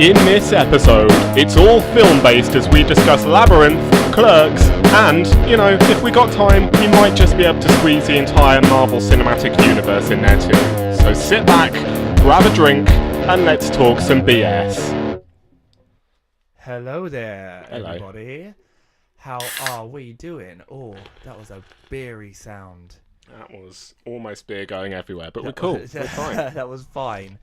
In this episode, it's all film-based as we discuss Labyrinth, Clerks, and, if we got time, we might just be able to squeeze the entire Marvel Cinematic Universe in there too. So sit back, grab a drink, and let's talk some BS. Hello there, Hello. everybody. How are we doing? Oh, that was a beery sound. That was almost beer going everywhere, but we're cool. We're fine. That was fine.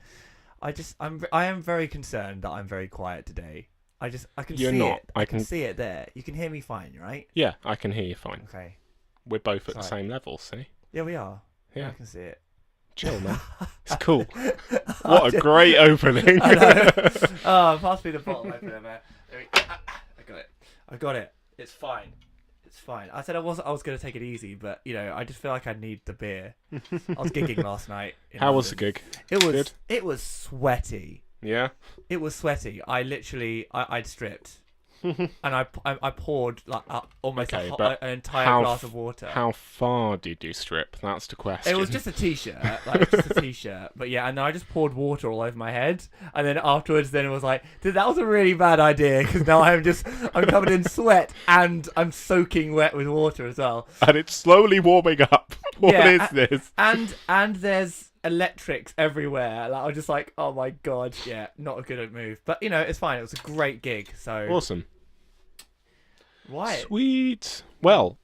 I am very concerned that I'm very quiet today. I can You're see not. it. I can see it there. You can hear me fine, right? Yeah, I can hear you fine. Okay. We're both at the same level, see? Yeah, we are. Yeah. I can see it. Chill, man. It's cool. What a great opening. I know. Oh, pass me the bottle opener, man. I got it. It's fine. It's fine. I said I was going to take it easy, but I just feel like I need the beer. I was gigging last night. How was the gig? It was good? It was sweaty. Yeah. It was sweaty. I'd stripped, and I poured almost an entire glass of water. How far did you strip? That's the question. It was just a t-shirt, But yeah, and then I just poured water all over my head, and then afterwards, it was like, dude, that was a really bad idea because now I'm covered in sweat and I'm soaking wet with water as well. And it's slowly warming up. What is this? And there's electrics everywhere. I was just like, oh my god, yeah, not a good move. But it's fine. It was a great gig. So awesome. Why? Sweet. Well,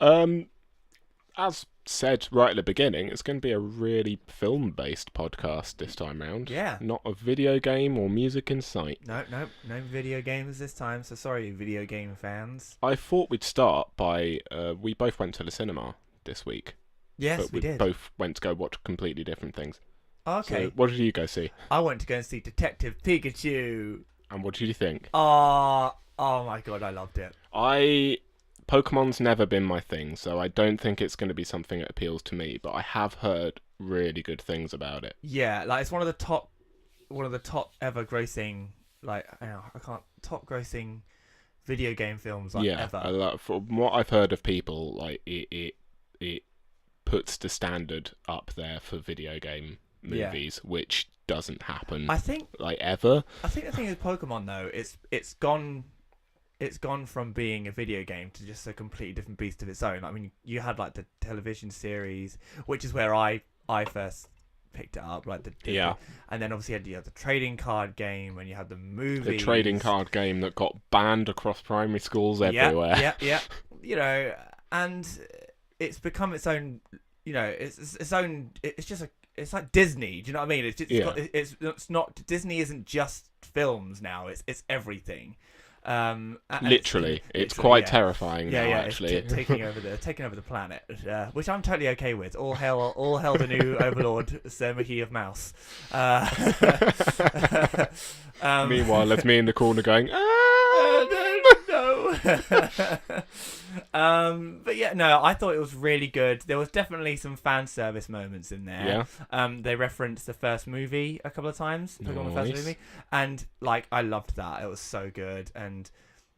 as said right at the beginning, it's going to be a really film-based podcast this time round. Yeah. Not a video game or music in sight. No video games this time. So sorry, video game fans. I thought we'd start by we both went to the cinema this week. Yes, but we did. Both went to go watch completely different things. Okay. So what did you go see? I went to go and see Detective Pikachu. And what did you think? Oh my god, I loved it. Pokemon's never been my thing, so I don't think it's going to be something that appeals to me, but I have heard really good things about it. Yeah, it's one of the top ever grossing, top grossing video game films ever. From what I've heard of people, it puts the standard up there for video game movies, which doesn't happen. I think ever. I think the thing with Pokemon though, it's gone from being a video game to just a completely different beast of its own. I mean, you had the television series, which is where I first picked it up, and then obviously you had the trading card game, and you had the movie. The trading card game that got banned across primary schools everywhere. Yeah. And it's become its own. It's own. It's like Disney. Do you know what I mean? It's not. Disney isn't just films now. It's everything. Literally, it's quite terrifying now. Actually, it's taking over the planet, which I'm totally okay with. All hell, the new overlord, Sir Mickey of Mouse. Meanwhile, there's me in the corner going, no. But yeah, no, I thought it was really good. There was definitely some fan service moments in there. Yeah. They referenced the first movie a couple of times. Nice. The first movie, and I loved that. It was so good, and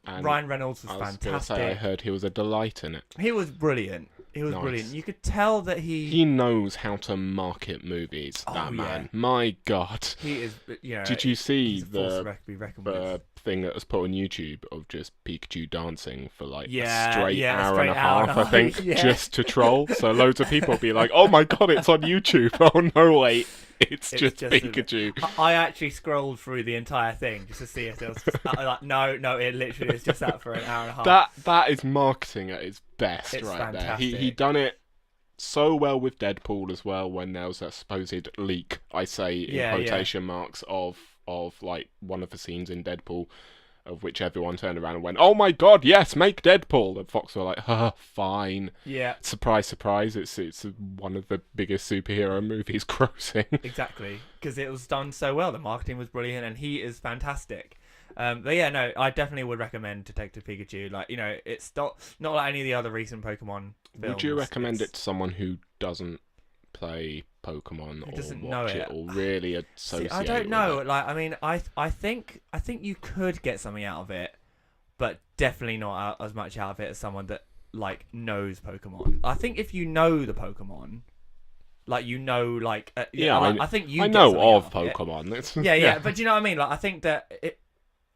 Ryan Reynolds was fantastic. I heard he was a delight in it. He was brilliant. Brilliant. You could tell that he knows how to market movies. That man, yeah. My God, he is. Did you see the the thing that was put on YouTube of just Pikachu dancing for a straight hour and a half, I think, just to troll? So loads of people be like, "Oh my God, it's on YouTube!" Oh no, wait. It's just Pikachu. I actually scrolled through the entire thing just to see if there was. No, it literally is just that for an hour and a half. That is marketing at its best, it's right fantastic. there. He done it so well with Deadpool as well. When there was that supposed leak, I say in quotation marks, of one of the scenes in Deadpool, of which everyone turned around and went, "Oh my God, yes, make Deadpool!" And Fox were like, fine. Yeah. Surprise, surprise! It's one of the biggest superhero movies grossing. Exactly, because it was done so well. The marketing was brilliant, and he is fantastic. But yeah, no, I definitely would recommend Detective Pikachu. It's not like any of the other recent Pokemon films. Would you recommend it to someone who doesn't play Pokemon or watch it or really associate? I don't know. With it? I think you could get something out of it, but definitely not as much out of it as someone that knows Pokemon. I think if you know the Pokemon, I think you. I know of Pokemon. Yeah, but do you know what I mean? I think that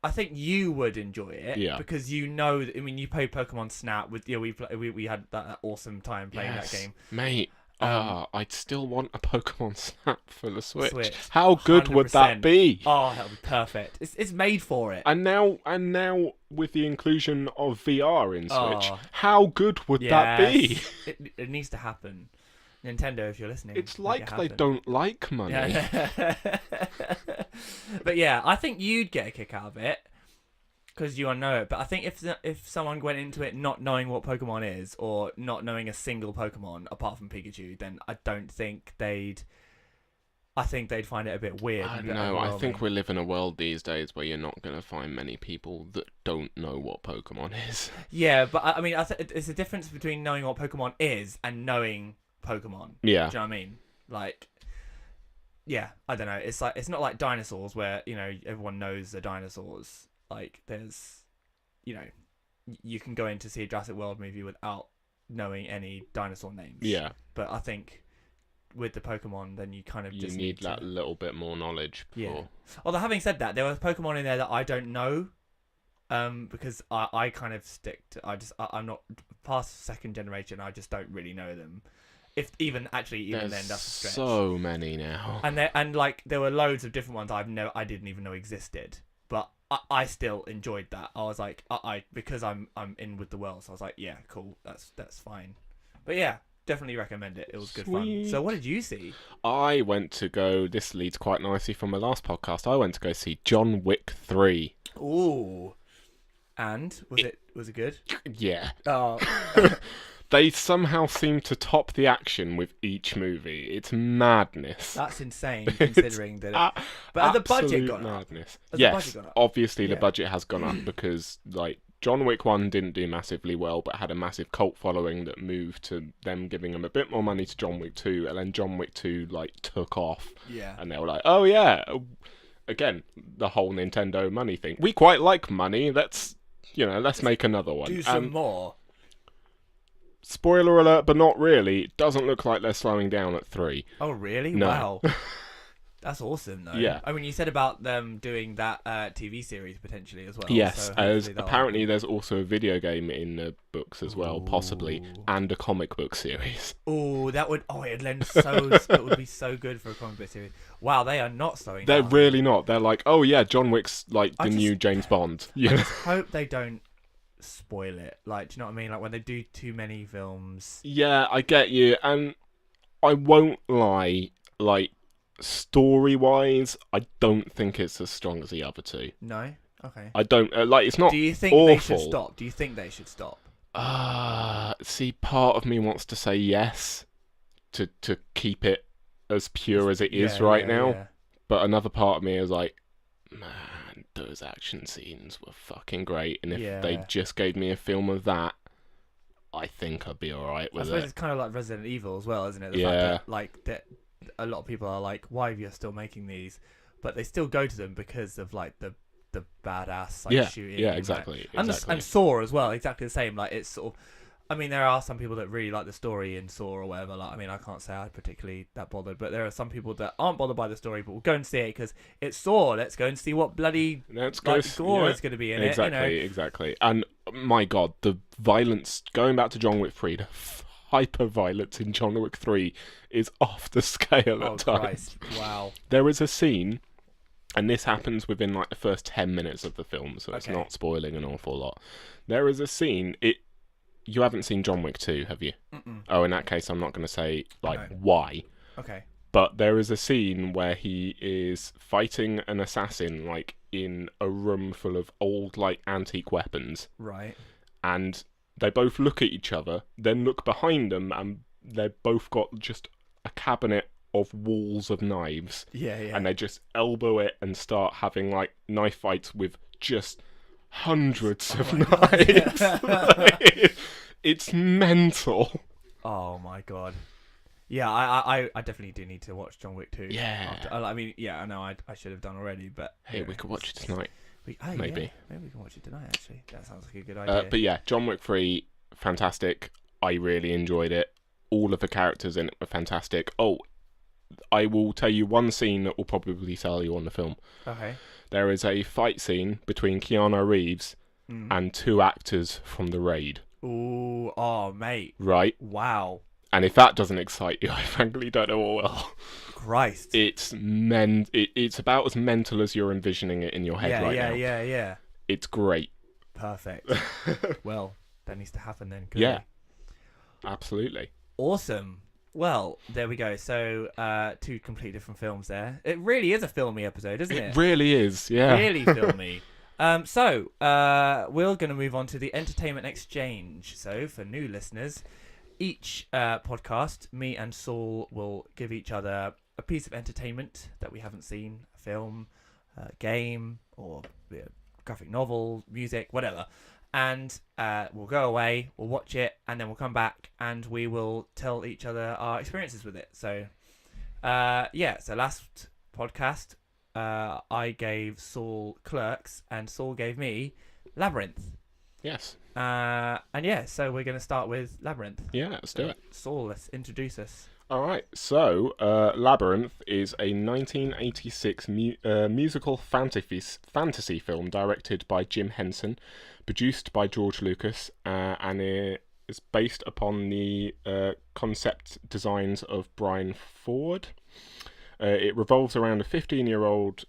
I think you would enjoy it. Yeah. Because you know, I mean, you played Pokemon Snap with, we had that awesome time playing that game. Mate. I'd still want a Pokemon Snap for the Switch. How How good would that be? Oh, that would be perfect. It's made for it. And now with the inclusion of VR in Switch, Oh. how good would that be? It needs to happen. Nintendo, if you're listening. It's make like it they happen. don't like money. Yeah. But yeah, I think you'd get a kick out of it because you know it. But I think if someone went into it not knowing what Pokemon is or not knowing a single Pokemon apart from Pikachu, then I don't think they'd. I think they'd find it a bit weird. I a bit know. I think overwhelming. we live in a world these days where you're not going to find many people that don't know what Pokemon is. Yeah, but I mean, it's a difference between knowing what Pokemon is and knowing Pokemon. Yeah. Do you know what I mean? Like, yeah, I don't know. It's like it's not like dinosaurs where everyone knows the dinosaurs. Like, there's, you can go in to see a Jurassic World movie without knowing any dinosaur names. Yeah. But I think with the Pokemon, then you kind of You just need that little bit more knowledge. Yeah. Although having said that, there were Pokemon in there that I don't know. Because I kind of stick to I'm not past second generation. I just don't really know them. If even then that's a stretch. So many now. And like there were loads of different ones I didn't even know existed. But I still enjoyed that. I was like because I'm in with the world, so I was like, yeah, cool, that's fine. But yeah, definitely recommend it. It was good fun. So what did you see? I went to go. This leads quite nicely from my last podcast. I went to go see John Wick 3. Ooh. And was it good? Yeah. Oh. They somehow seem to top the action with each movie. It's madness. That's insane, considering that. But has the budget gone madness. up? Yes, obviously the Yeah. budget has gone up because like John Wick 1 didn't do massively well, but had a massive cult following that moved to them giving them a bit more money to John Wick 2, and then John Wick 2 like took off. Yeah. And they were like, oh yeah, again the whole Nintendo money thing. We quite like money. Let's make another one. Do some more. Spoiler alert, but not really. It doesn't look like they're slowing down at 3. Oh, really? No. Wow. That's awesome, though. Yeah. I mean, you said about them doing that TV series potentially as well. Yes, so as hopefully apparently there's also a video game in the books as well, possibly, Ooh. and a comic book series. Oh, that would. Oh, it'd lend so. It would be so good for a comic book series. Wow, they are not slowing They're down. really not. They're like, oh yeah, John Wick's like the new James Bond. I Yeah. just hope they don't spoil it. Like, do you know what I mean? Like when they do too many films. Yeah, I get you, and I won't lie. Like story-wise, I don't think it's as strong as the other two. No. Okay. I don't like. It's not. Do you think awful. they should stop? Do you think they should stop? See, part of me wants to say yes to keep it as pure as it is right now, Yeah. but another part of me is like, man, those action scenes were fucking great, and if they just gave me a film of that, I think I'd be alright I with suppose it. it's kind of like Resident Evil as well, isn't it? The Yeah. fact that, like, that a lot of people are like, why are you still making these? But they still go to them because of like the badass shooting. Yeah, and, exactly. like, exactly. and Saw as well, exactly the same. Like, it's sort of. I mean, there are some people that really like the story in Saw or whatever. Like, I mean, I can't say I'm particularly that bothered, but there are some people that aren't bothered by the story, but will go and see it because it's Saw. Let's go and see what bloody gore is going to be in exactly, it. Exactly. And my God, the violence. Going back to John Wick 3, the hyper violence in John Wick 3 is off the scale at times. Christ. Wow. There is a scene, and this happens within like the first 10 minutes of the film, so it's not spoiling an awful lot. There is a scene. You haven't seen John Wick 2, have you? Mm-mm. Oh, in that case, I'm not going to say why. Okay. But there is a scene where he is fighting an assassin like in a room full of old like antique weapons. Right. And they both look at each other, then look behind them, and they've both got just a cabinet of walls of knives. Yeah. And they just elbow it and start having like knife fights with just hundreds of knives. It's mental. Oh my God. Yeah, I definitely do need to watch John Wick 2. Yeah. I mean, yeah, I know I should have done already, but Hey, we could watch it tonight. maybe. Maybe. Yeah, maybe we can watch it tonight. Actually, that sounds like a good idea. But yeah, John Wick 3, fantastic. I really enjoyed it. All of the characters in it were fantastic. Oh, I will tell you one scene that will probably sell you on the film. Okay. There is a fight scene between Keanu Reeves and 2 actors from The Raid. Ooh, oh, mate. Right? Wow. And if that doesn't excite you, I frankly don't know what will. Christ. It's about as mental as you're envisioning it in your head now. Yeah. It's great. Perfect. Well, that needs to happen then. Yeah. Absolutely. Awesome. Well, there we go. So, 2 completely different films there. It really is a filmy episode, isn't it? It really is, yeah. Really filmy. So, we're going to move on to the entertainment exchange. So, for new listeners, each podcast, me and Saul will give each other a piece of entertainment that we haven't seen, a film, a game, or graphic novel, music, whatever. And we'll go away, we'll watch it, and then we'll come back and we will tell each other our experiences with it. So, so last podcast, I gave Saul Clerks and Saul gave me Labyrinth. Yes. So we're going to start with Labyrinth. Yeah, let's do it. Saul, let's introduce us. All right. So, Labyrinth is a 1986 musical fantasy film directed by Jim Henson, produced by George Lucas, and it is based upon the concept designs of Brian Ford. It revolves around a 15-year-old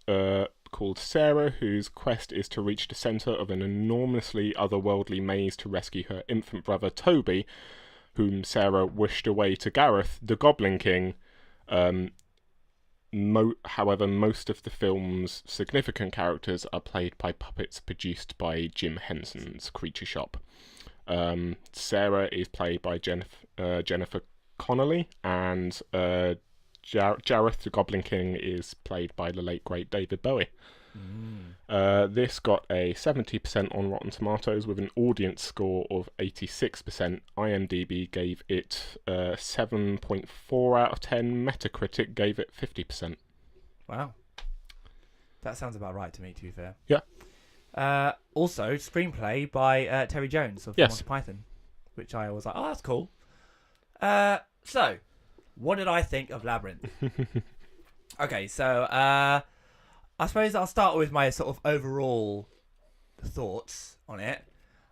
called Sarah, whose quest is to reach the centre of an enormously otherworldly maze to rescue her infant brother Toby, whom Sarah wished away to Gareth, the Goblin King. However, most of the film's significant characters are played by puppets produced by Jim Henson's Creature Shop. Sarah is played by Jennifer Connelly, and Jareth, the Goblin King, is played by the late great David Bowie. This got a 70% on Rotten Tomatoes with an audience score of 86%. IMDb gave it 7.4 out of 10. Metacritic gave it 50%. Wow. That sounds about right to me, to be fair. Yeah. Also, screenplay by Terry Jones of Monty Python, which I was like, oh, that's cool. So, what did I think of Labyrinth? Okay, so I suppose I'll start with my sort of overall thoughts on it.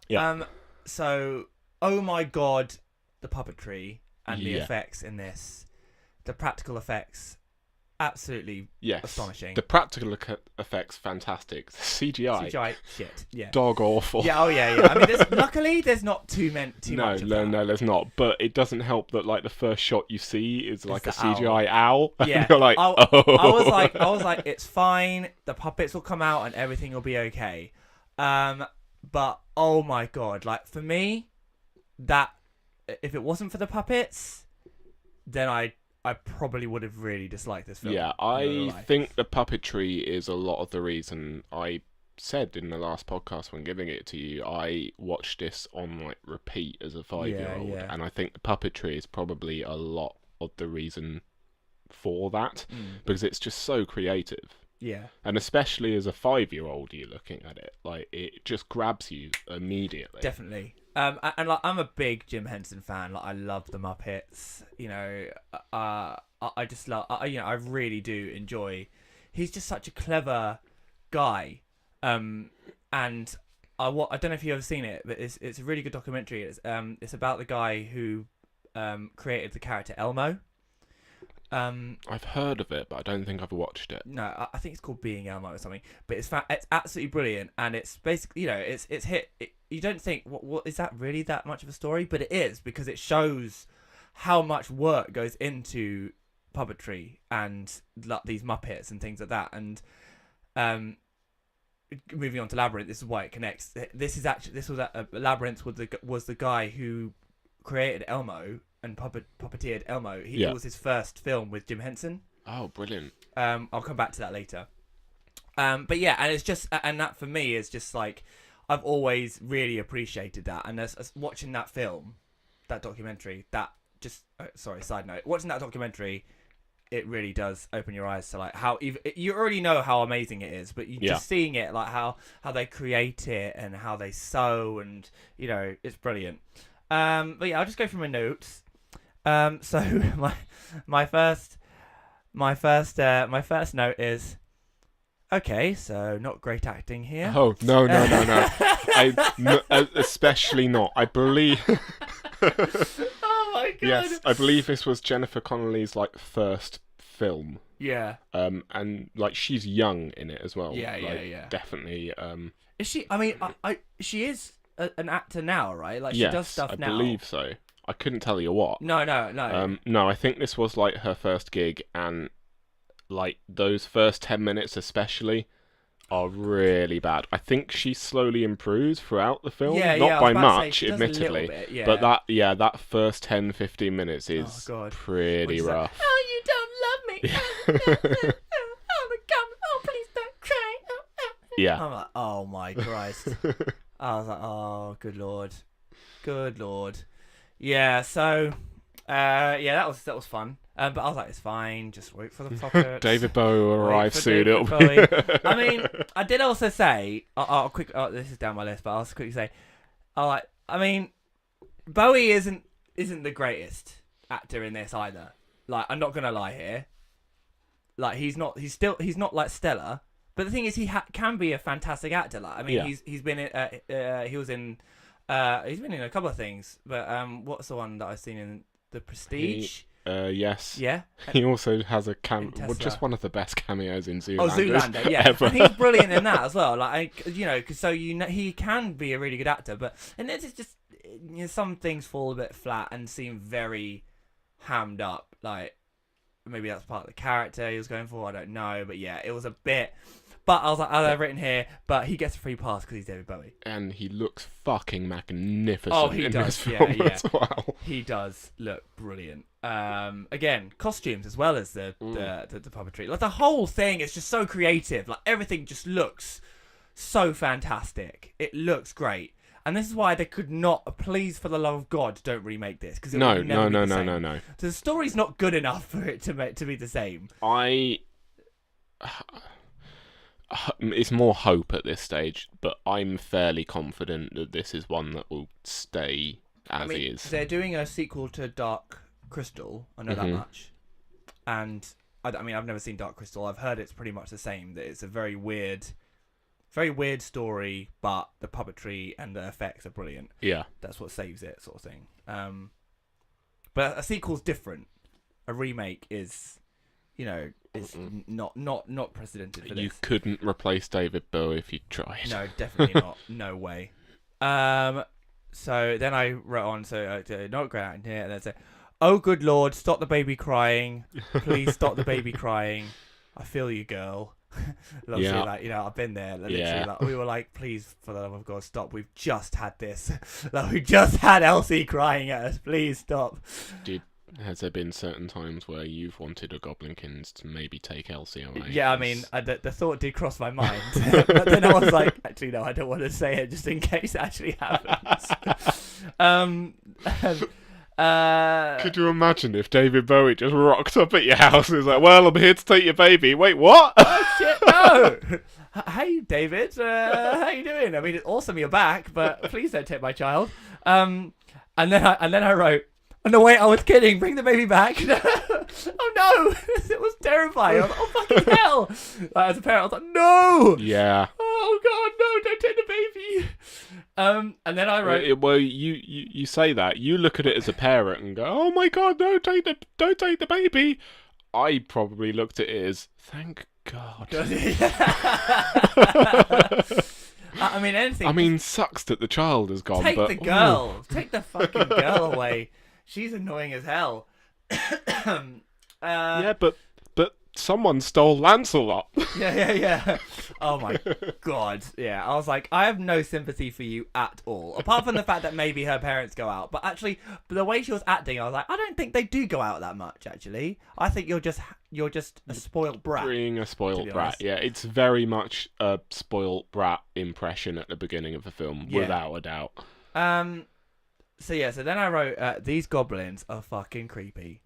Yeah. So, oh my god, the puppetry and the effects in this, the practical effects, absolutely astonishing. The practical effects, fantastic. The CGI shit. Yeah. Dog awful. Yeah. Oh yeah. I mean, luckily there's not too much of that. No, there's not. But it doesn't help that like the first shot you see is like a CGI owl. Yeah. And you're like, I was like, it's fine. The puppets will come out and everything will be okay. But oh my god, like for me, that if it wasn't for the puppets, then I probably would have really disliked this film. Yeah, I think the puppetry is a lot of the reason. I said in the last podcast when giving it to you, I watched this on like repeat as a 5-year-old, and I think the puppetry is probably a lot of the reason for that, because it's just so creative. Yeah. And especially as a 5-year-old, you're looking at it, like it just grabs you immediately. Definitely. And like I'm a big Jim Henson fan. Like I love the Muppets. You know, I just love. I really do enjoy. He's just such a clever guy. And I don't know if you've ever seen it, but it's a really good documentary. It's about the guy who created the character Elmo. I've heard of it, but I don't think I've watched it. No, I think it's called Being Elmo or something. But it's absolutely brilliant, and it's basically, it's hit. You don't think what is that really that much of a story, but it is, because it shows how much work goes into puppetry and these Muppets and things like that. And moving on to Labyrinth, this is why it connects. Labyrinth was the guy who created Elmo and puppeteered Elmo. It was his first film with Jim Henson. Oh, brilliant. I'll come back to that later. But yeah, and it's just, and that for me is just like, I've always really appreciated that. And as watching that film, that documentary, that just, side note, watching that documentary, it really does open your eyes to like how you already know how amazing it is, but you just seeing it, like how they create it and how they sew, and it's brilliant. But yeah, I'll just go through my notes. So my first my first note is, okay, so not great acting here. Oh no! Especially not. I believe. Oh my god. Yes, I believe this was Jennifer Connelly's like first film. Yeah. And like she's young in it as well. Yeah. Definitely. Is she? I mean, she is an actor now, right? Like she does stuff now. I believe so. I couldn't tell you what. No. No, I think this was like her first gig, and like those first 10 minutes especially are really bad. I think she slowly improves throughout the film, not by much, admittedly, bit, but that first 10-15 minutes is pretty rough. Like, oh, you don't love me. Oh my god! Oh, please don't cry. Yeah. I'm like, oh my Christ. I was like, oh, good lord. Yeah. So, that was fun. But I was like, it's fine. Just wait for the puppets. David Bowie will arrive soon. I mean, I did also say, this is down my list, but I'll quickly say, I mean, Bowie isn't the greatest actor in this either. Like, I'm not gonna lie here. Like, he's not like stellar. But the thing is, he can be a fantastic actor. Like, I mean, he's been in, he's been in a couple of things. But what's the one that I've seen in The Prestige? Yes. Yeah. He also has a just one of the best cameos in Zoolander. Zoolander, yeah. Ever. And he's brilliant in that as well. Like, he can be a really good actor, but this is just, some things fall a bit flat and seem very hammed up. Like, maybe that's part of the character he was going for. I don't know, but yeah, it was a bit. But I was like, I've written here, but he gets a free pass because he's David Bowie. And he looks fucking magnificent in this film as well. He does look brilliant. Again, costumes as well as the puppetry. Like, the whole thing is just so creative. Like, everything just looks so fantastic. It looks great. And this is why they could not, please, for the love of God, don't remake this. Because no. So the story's not good enough for it to be the same. It's more hope at this stage, but I'm fairly confident that this is one that will stay as is. They're doing a sequel to Dark Crystal, I know that much. And, I mean, I've never seen Dark Crystal. I've heard it's pretty much the same, that it's a very weird story, but the puppetry and the effects are brilliant. Yeah. That's what saves it, sort of thing. But a sequel's different. A remake is... it's not precedented for this. You couldn't replace David Bowie if you tried. No, definitely not. No way. So then I wrote on, not great out here, and then say, oh, good Lord, stop the baby crying. Please stop the baby crying. I feel you, girl. I've been there. Literally, we were like, please, for the love of God, stop. We've just had this. We just had Elsie crying at us. Please stop. Has there been certain times where you've wanted a Goblinkins to maybe take Elsie away? Yeah, I mean, the thought did cross my mind. But then I was like, actually, no, I don't want to say it just in case it actually happens. Could you imagine if David Bowie just rocked up at your house and was like, well, I'm here to take your baby. Wait, what? Oh, shit, no! Hey, David, how you doing? I mean, it's awesome you're back, but please don't take my child. And then I wrote, oh, no, wait, I was kidding. Bring the baby back. Oh, no. It was terrifying. I was like, oh, fucking hell. As a parent, I was like, no. Yeah. Oh, God, no, don't take the baby. And then I wrote... Well, you say that. You look at it as a parent and go, oh, my God, don't take the baby. I probably looked at it as, thank God. I mean, anything... I mean, sucks that the child has gone, take but... Take the girl. Ooh. Take the fucking girl away. She's annoying as hell. Yeah, but someone stole Lancelot. Yeah. Oh my God. Yeah, I was like, I have no sympathy for you at all. Apart from the fact that maybe her parents go out. But actually, the way she was acting, I was like, I don't think they do go out that much, actually. I think you're just a spoiled brat. Being a spoiled brat, yeah. It's very much a spoiled brat impression at the beginning of the film, without a doubt. So then I wrote, these goblins are fucking creepy.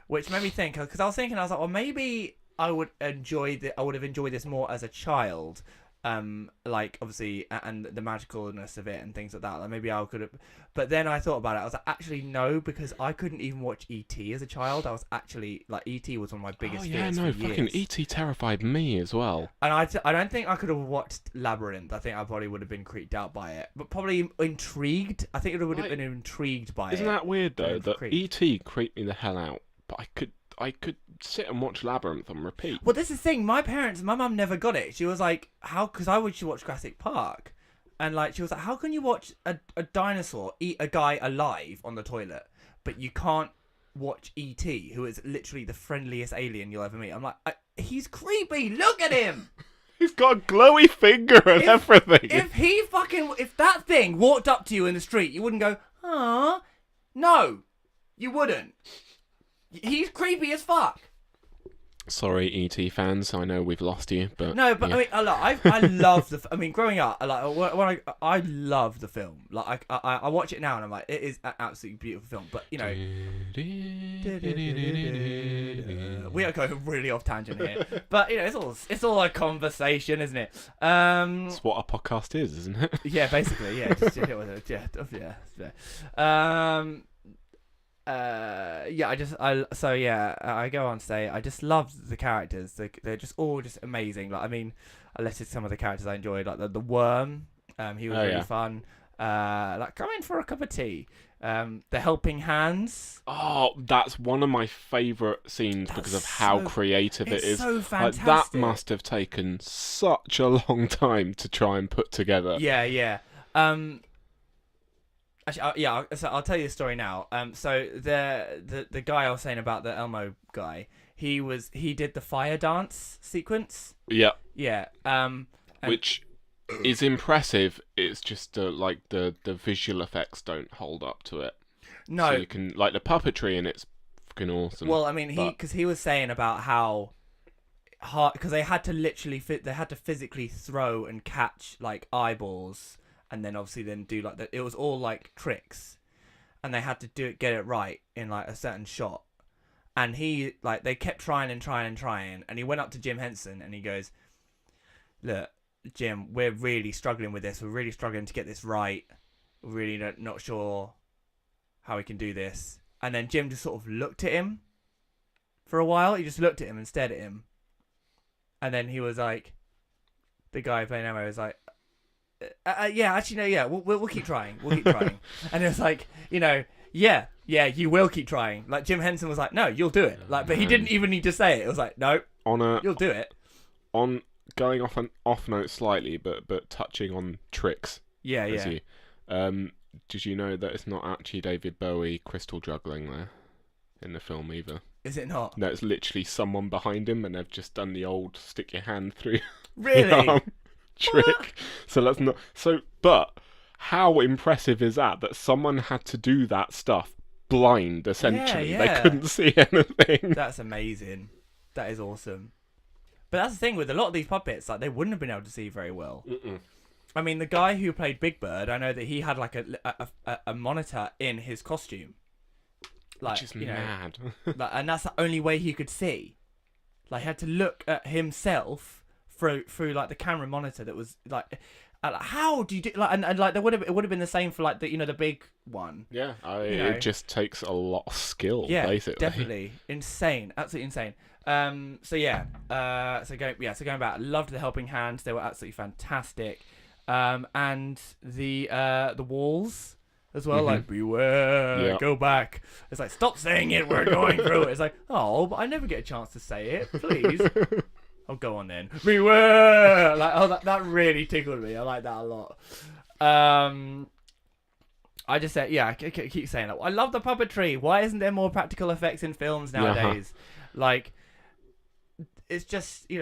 Which made me think, because I was like, well, maybe I would have enjoyed this more as a child. like obviously and the magicalness of it and things like that. Like maybe I could have, but then I thought about it. I was like, actually no, because I couldn't even watch E.T. as a child. I was actually like E.T. was one of my biggest fears for fucking years. E.T. terrified me as well. And I don't think I could have watched Labyrinth. I think I probably would have been creeped out by it, but probably intrigued. I think it would have been intrigued by it. Isn't that weird though? That creeped. E.T. creeped me the hell out, but I could sit and watch Labyrinth on repeat. Well, this is the thing. My mum never got it. She was like, how? Because I would watch Jurassic Park. And like she was like, how can you watch a dinosaur eat a guy alive on the toilet, but you can't watch E.T., who is literally the friendliest alien you'll ever meet? I'm like, he's creepy. Look at him. He's got a glowy finger and everything. If that thing walked up to you in the street, you wouldn't go, no, you wouldn't. He's creepy as fuck. Sorry, E.T. fans, I know we've lost you, but no, but yeah. I love the. I mean, growing up, I love the film. Like I watch it now and I'm like, it is an absolutely beautiful film. But you know, we are going really off tangent here. But you know, it's all a conversation, isn't it? That's what a podcast is, isn't it? Yeah, basically, yeah. I go on to say I just love the characters. They're just all just amazing. Like I mean, I listed some of the characters I enjoyed, like the worm. He was really fun. Like come in for a cup of tea. The helping hands. Oh, that's one of my favourite scenes because of how creative it is. So fantastic. Like, that must have taken such a long time to try and put together. Yeah. Actually, so I'll tell you the story now. So the guy I was saying about the Elmo guy, he did the fire dance sequence. Yeah. Yeah. Which is impressive. It's just like the visual effects don't hold up to it. No. So you can like the puppetry and it's fucking awesome. Well, I mean, because he was saying about how hard because they had to physically throw and catch like eyeballs. And then obviously do like that. It was all like tricks, and they had to get it right in like a certain shot. And he like they kept trying, and he went up to Jim Henson and he goes, "Look, Jim, we're really struggling with this. We're really struggling to get this right. We're really not sure how we can do this." And then Jim just sort of looked at him for a while. He just looked at him and stared at him, and then he was like, the guy playing Elmo was like. We'll keep trying. And it was like, you know, yeah, you will keep trying. Like Jim Henson was like, no, you'll do it. Like, but he didn't even need to say it. It was like, no, you'll do it. On going off an off note slightly, but touching on tricks. Yeah. Did you know that it's not actually David Bowie crystal juggling there in the film either? Is it not? No, it's literally someone behind him, and they've just done the old stick your hand through. Really? Trick. What? So let's not. But how impressive is that someone had to do that stuff blind? Essentially, Yeah. they couldn't see anything. That's amazing. That is awesome. But that's the thing with a lot of these puppets, like they wouldn't have been able to see very well. Mm-mm. I mean, the guy who played Big Bird, I know that he had like a monitor in his costume, like Which is mad. and that's the only way he could see. Like he had to look at himself through like the camera monitor that was like how do you do like and like it would have been the same for like the the big one. Yeah, it just takes a lot of skill. Yeah, basically. definitely insane, absolutely insane. Going back, loved the helping hands. They were absolutely fantastic. And the walls as well, like beware, go back. It's like stop saying it. We're going through it. It's like but I never get a chance to say it. Please. Oh, go on then. Beware! Like, that really tickled me. I like that a lot. I just said, I keep saying that. I love the puppetry. Why isn't there more practical effects in films nowadays? Like, it's just, the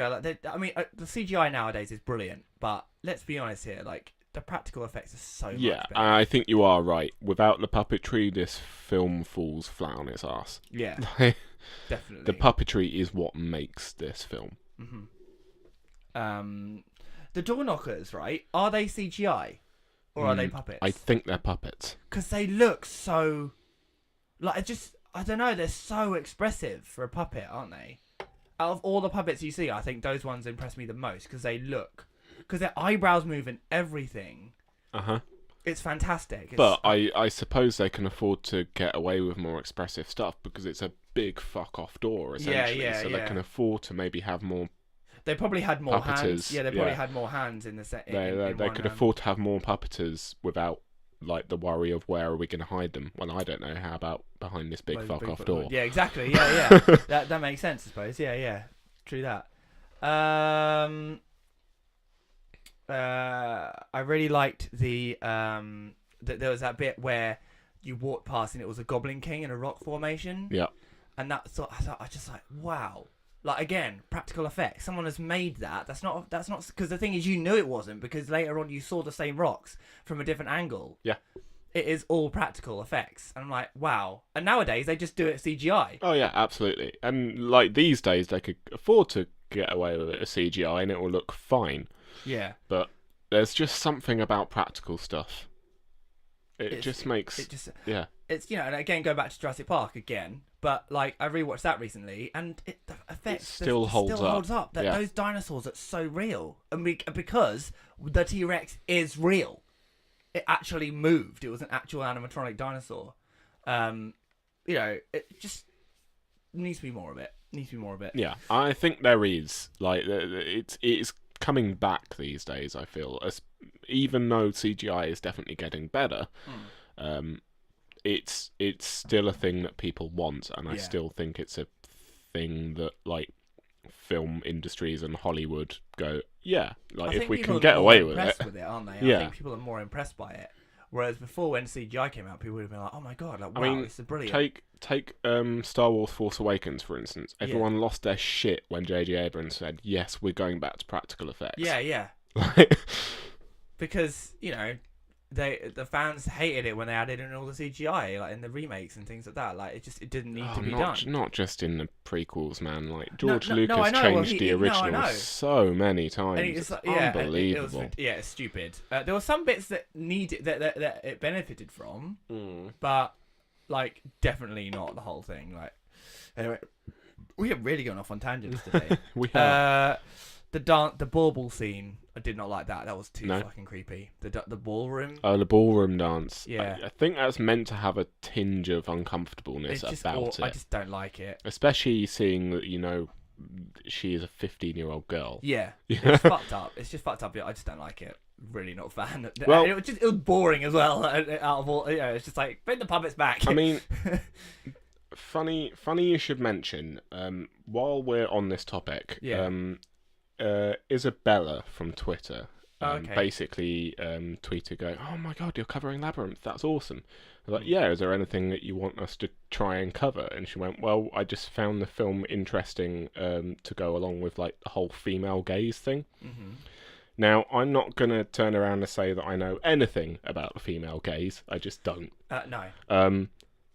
CGI nowadays is brilliant. But let's be honest here, like, the practical effects are so much better. Yeah, I think you are right. Without the puppetry, this film falls flat on its ass. Yeah, definitely. The puppetry is what makes this film. Mm-hmm. The door knockers, right? Are they CGI or are they puppets? I think they're puppets. Because they look so, like, I don't know. They're so expressive for a puppet, aren't they? Out of all the puppets you see, I think those ones impress me the most because they look because their eyebrows move and everything. Uh-huh. It's fantastic. But I suppose they can afford to get away with more expressive stuff because it's a big fuck off door, essentially. So they can afford to maybe have more. They probably had more puppeteers. hands. Yeah, they probably had more hands in the set. They could afford to have more puppeteers without like the worry of where are we going to hide them. Well, I don't know. How about behind this big fuck off door? Yeah, exactly. Yeah. that makes sense, I suppose. Yeah. True that. I really liked the there was that bit where you walked past and it was a Goblin King in a rock formation. Yeah. And I was just like, wow. Like, again, practical effects. Someone has made that. That's not because the thing is, you knew it wasn't because later on you saw the same rocks from a different angle. Yeah. It is all practical effects. And I'm like, wow. And nowadays they just do it CGI. Oh yeah, absolutely. And like these days they could afford to get away with it as CGI and it will look fine. Yeah. But there's just something about practical stuff. It just makes. Yeah. It's, and again, go back to Jurassic Park again. But like, I rewatched that recently, and the effects still holds up. That those dinosaurs are so real, and because the T-Rex is real, it actually moved. It was an actual animatronic dinosaur. It just needs to be more of it. Yeah, I think there is. Like, it's coming back these days. I feel, even though CGI is definitely getting better. It's still a thing that people want, and I still think it's a thing that like film industries and Hollywood go, if we can get away with it, aren't they? Yeah. I think people are more impressed by it. Whereas before, when CGI came out, people would have been like, "Oh my god, like wow, this is brilliant." Take Star Wars: Force Awakens for instance. Everyone lost their shit when J.J. Abrams said, "Yes, we're going back to practical effects." Yeah. Because the fans hated it when they added in all the CGI, like in the remakes and things like that. Like it didn't need to be done. Not just in the prequels, man. Like George Lucas changed the original so many times. And it's unbelievable. It's stupid. There were some bits that that it benefited from, but like definitely not the whole thing. Like anyway, we have really gone off on tangents today. We have. The bauble scene, I did not like that. That was too fucking creepy. The ballroom. Oh, the ballroom dance. Yeah. I think that's meant to have a tinge of uncomfortableness about it. I just don't like it. Especially seeing that, she is a 15-year-old girl. Yeah. It's fucked up. It's just fucked up. I just don't like it. Really not a fan. Well, it was boring as well. Out of all, it's just like, bring the puppets back. I mean, funny you should mention, while we're on this topic, Isabella from Twitter basically tweeted going, "Oh my god, you're covering Labyrinth, that's awesome." I was like, "Yeah, is there anything that you want us to try and cover?" And she went, "Well, I just found the film interesting to go along with like the whole female gaze thing." Now, I'm not going to turn around and say that I know anything about the female gaze. I just don't. No.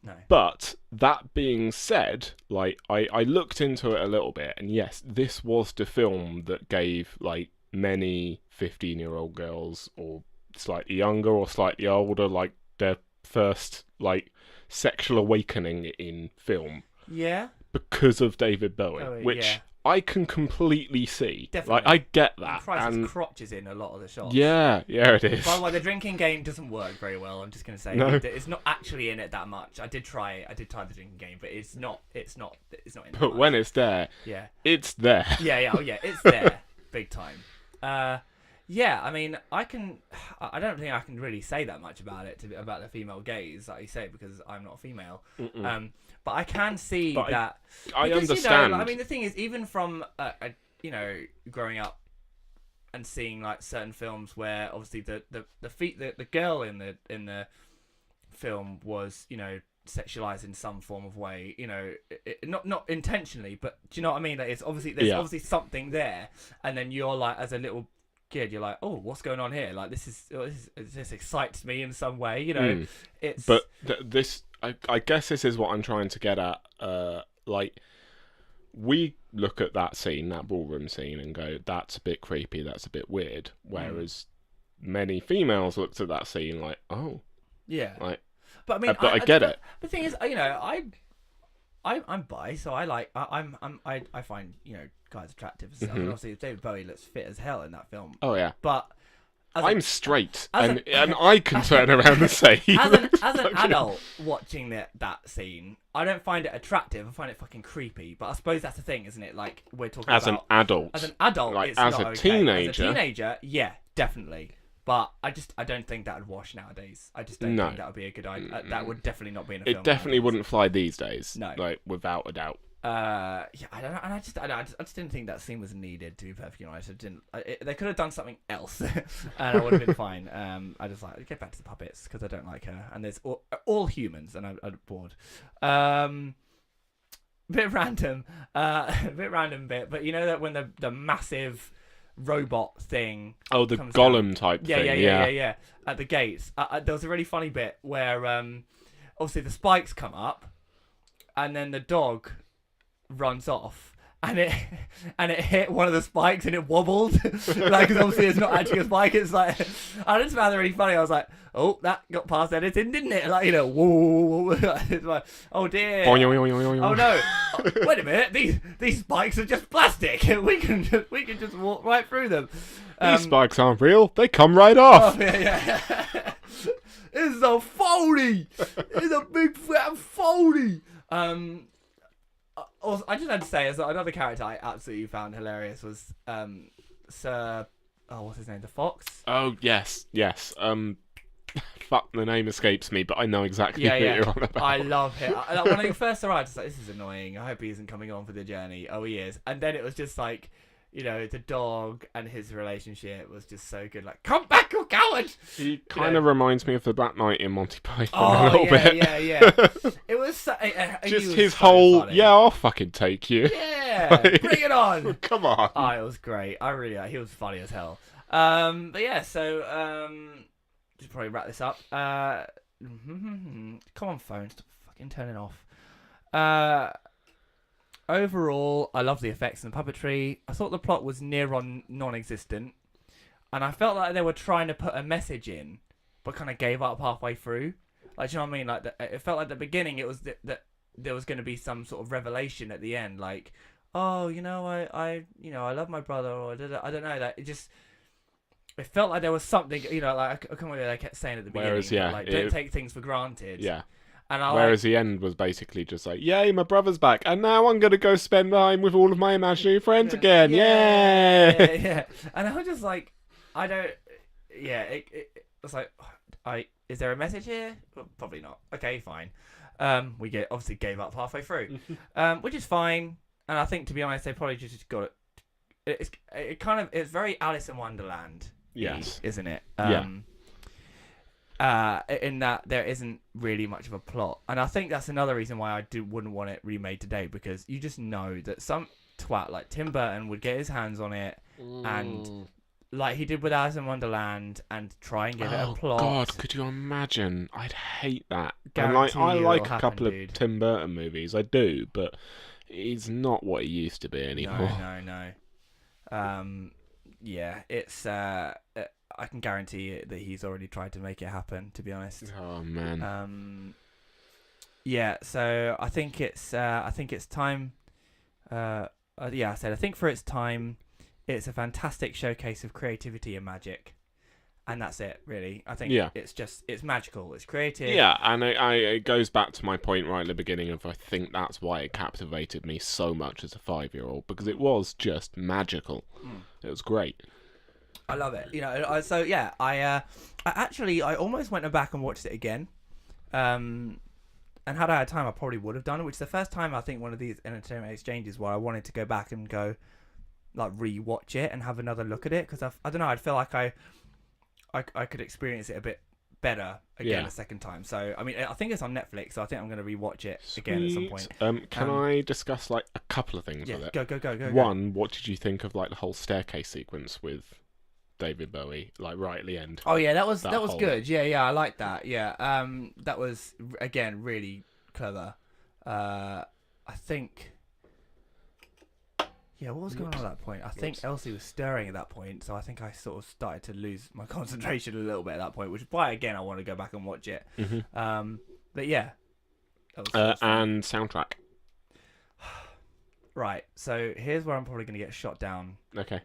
No. But that being said, like I looked into it a little bit, and yes, this was the film that gave like many 15-year-old girls or slightly younger or slightly older like their first like sexual awakening in film. Yeah. Because of David Bowie, which I can completely see. Definitely. Like, I get that. And crotch is in a lot of the shots. Yeah, it is. By the way, the drinking game doesn't work very well. I'm just going to say it's not actually in it that much. I did try the drinking game, but it's not in it. But much. when it's there, it's there. It's there, big time. I mean, I don't think I can really say that much about it about the female gaze, like you say, because I'm not a female. But I can see that. I understand. I mean, the thing is, even from growing up and seeing like certain films where obviously the girl in the film was sexualized in some form of way, not intentionally, but do you know what I mean? Like, it's obviously there's obviously something there, and then you're like, as a little kid, you're like, oh, what's going on here? Like, this excites me in some way, It's but this. I guess this is what I'm trying to get at. Like, we look at that scene, that ballroom scene, and go, that's a bit creepy, that's a bit weird. Whereas many females looked at that scene like, oh. Yeah. Like, but I mean, I get it. The thing is, I'm bi, so I find guys attractive and stuff. And obviously David Bowie looks fit as hell in that film. Oh yeah. But I'm straight, and I can turn around and say as an adult watching that scene, I don't find it attractive. I find it fucking creepy. But I suppose that's the thing, isn't it? Like we're talking as about an adult. As an adult, like it's as not a okay. teenager. As a teenager, yeah, definitely. But I don't think that would wash nowadays. I just don't think that would be a good idea. That would definitely not be in a film. It definitely wouldn't fly these days. No, like without a doubt. Yeah, I don't know, and I just didn't think that scene was needed. To be perfectly honest, they could have done something else, and I would have been fine. I just like get back to the puppets because I don't like her, and there's all humans, and I'm bored. Bit random, bit, but you know that when the massive robot thing, the comes golem out, type thing, yeah, at the gates, there was a really funny bit where obviously the spikes come up, and then the dog runs off, and it hit one of the spikes and it wobbled like, cause obviously it's not actually a spike. It's like, I just found it really funny. I was like, oh, that got past editing, didn't it? Like, whoa. It's like, oh dear. Oh no. Wait a minute. These spikes are just plastic. We can just walk right through them. These spikes aren't real. They come right off. Oh, yeah. It's a phony. It's a big fat phony. Also, I just had to say, as another character I absolutely found hilarious was Sir. Oh, what's his name? The Fox. Oh yes. Fuck, the name escapes me, but I know exactly who you're on about. I love him. When he first arrived, I was like, this is annoying. I hope he isn't coming on for the journey. Oh, he is. And then it was just like, the dog and his relationship was just so good. Like, come back, you coward! He kind of reminds me of the Black Knight in Monty Python a little bit. Yeah. It was just his whole, funny. Yeah, I'll fucking take you. Yeah, bring it on. Come on. Oh, it was great. I really he was funny as hell. But yeah, so just probably wrap this up. Come on, phone, stop fucking turning off. Overall, I love the effects and the puppetry. I thought the plot was near on non-existent, and I felt like they were trying to put a message in, but kind of gave up halfway through. Like, do you know what I mean? Like, it felt like at the beginning it was that there was going to be some sort of revelation at the end, like, oh, I love my brother, or I don't know. That it felt like there was something, like I can't remember what I kept saying at the beginning. Whereas, don't take things for granted. Yeah. And whereas the end was basically just like, yay, my brother's back, and now I'm gonna go spend time with all of my imaginary friends again. Yeah. And I was just like, I don't. Yeah, it was like, is there a message here? Well, probably not. Okay, fine. We obviously gave up halfway through, which is fine. And I think, to be honest, they probably just got it. It's very Alice in Wonderland. Yes, isn't it? Yeah. In that there isn't really much of a plot, and I think that's another reason why I wouldn't want it remade today, because you just know that some twat like Tim Burton would get his hands on it and, like he did with Alice in Wonderland, and try and give it a plot. Oh God, could you imagine? I'd hate that. Guarantee I like a couple dude. of Tim Burton movies, I do, but he's not what he used to be anymore. No. Yeah, it's I can guarantee that he's already tried to make it happen, to be honest. Oh man. Yeah, so I think it's time. I think for its time, it's a fantastic showcase of creativity and magic, and that's it, really. I think it's magical, it's creative. Yeah, and it goes back to my point right at the beginning of, I think that's why it captivated me so much as a 5-year-old, because it was just magical. It was great. I love it. I almost went back and watched it again. And had I had time, I probably would have done it, which is the first time I think one of these entertainment exchanges where I wanted to go back and go, like, re-watch it and have another look at it, because I don't know, I'd feel like I could experience it a bit better again a second time. So I mean, I think it's on Netflix, so I think I'm going to re-watch it again at some point. Can I discuss like a couple of things with it? Go. One, what did you think of like the whole staircase sequence with David Bowie, like right at the end? Oh yeah, that was good. Yeah, I like that. Yeah, that was again really clever. I think. Yeah, what was going on at that point? I think Elsie was stirring at that point, so I think I sort of started to lose my concentration a little bit at that point, which is why again I want to go back and watch it. But yeah, and soundtrack. Right. So here's where I'm probably going to get shot down. Okay.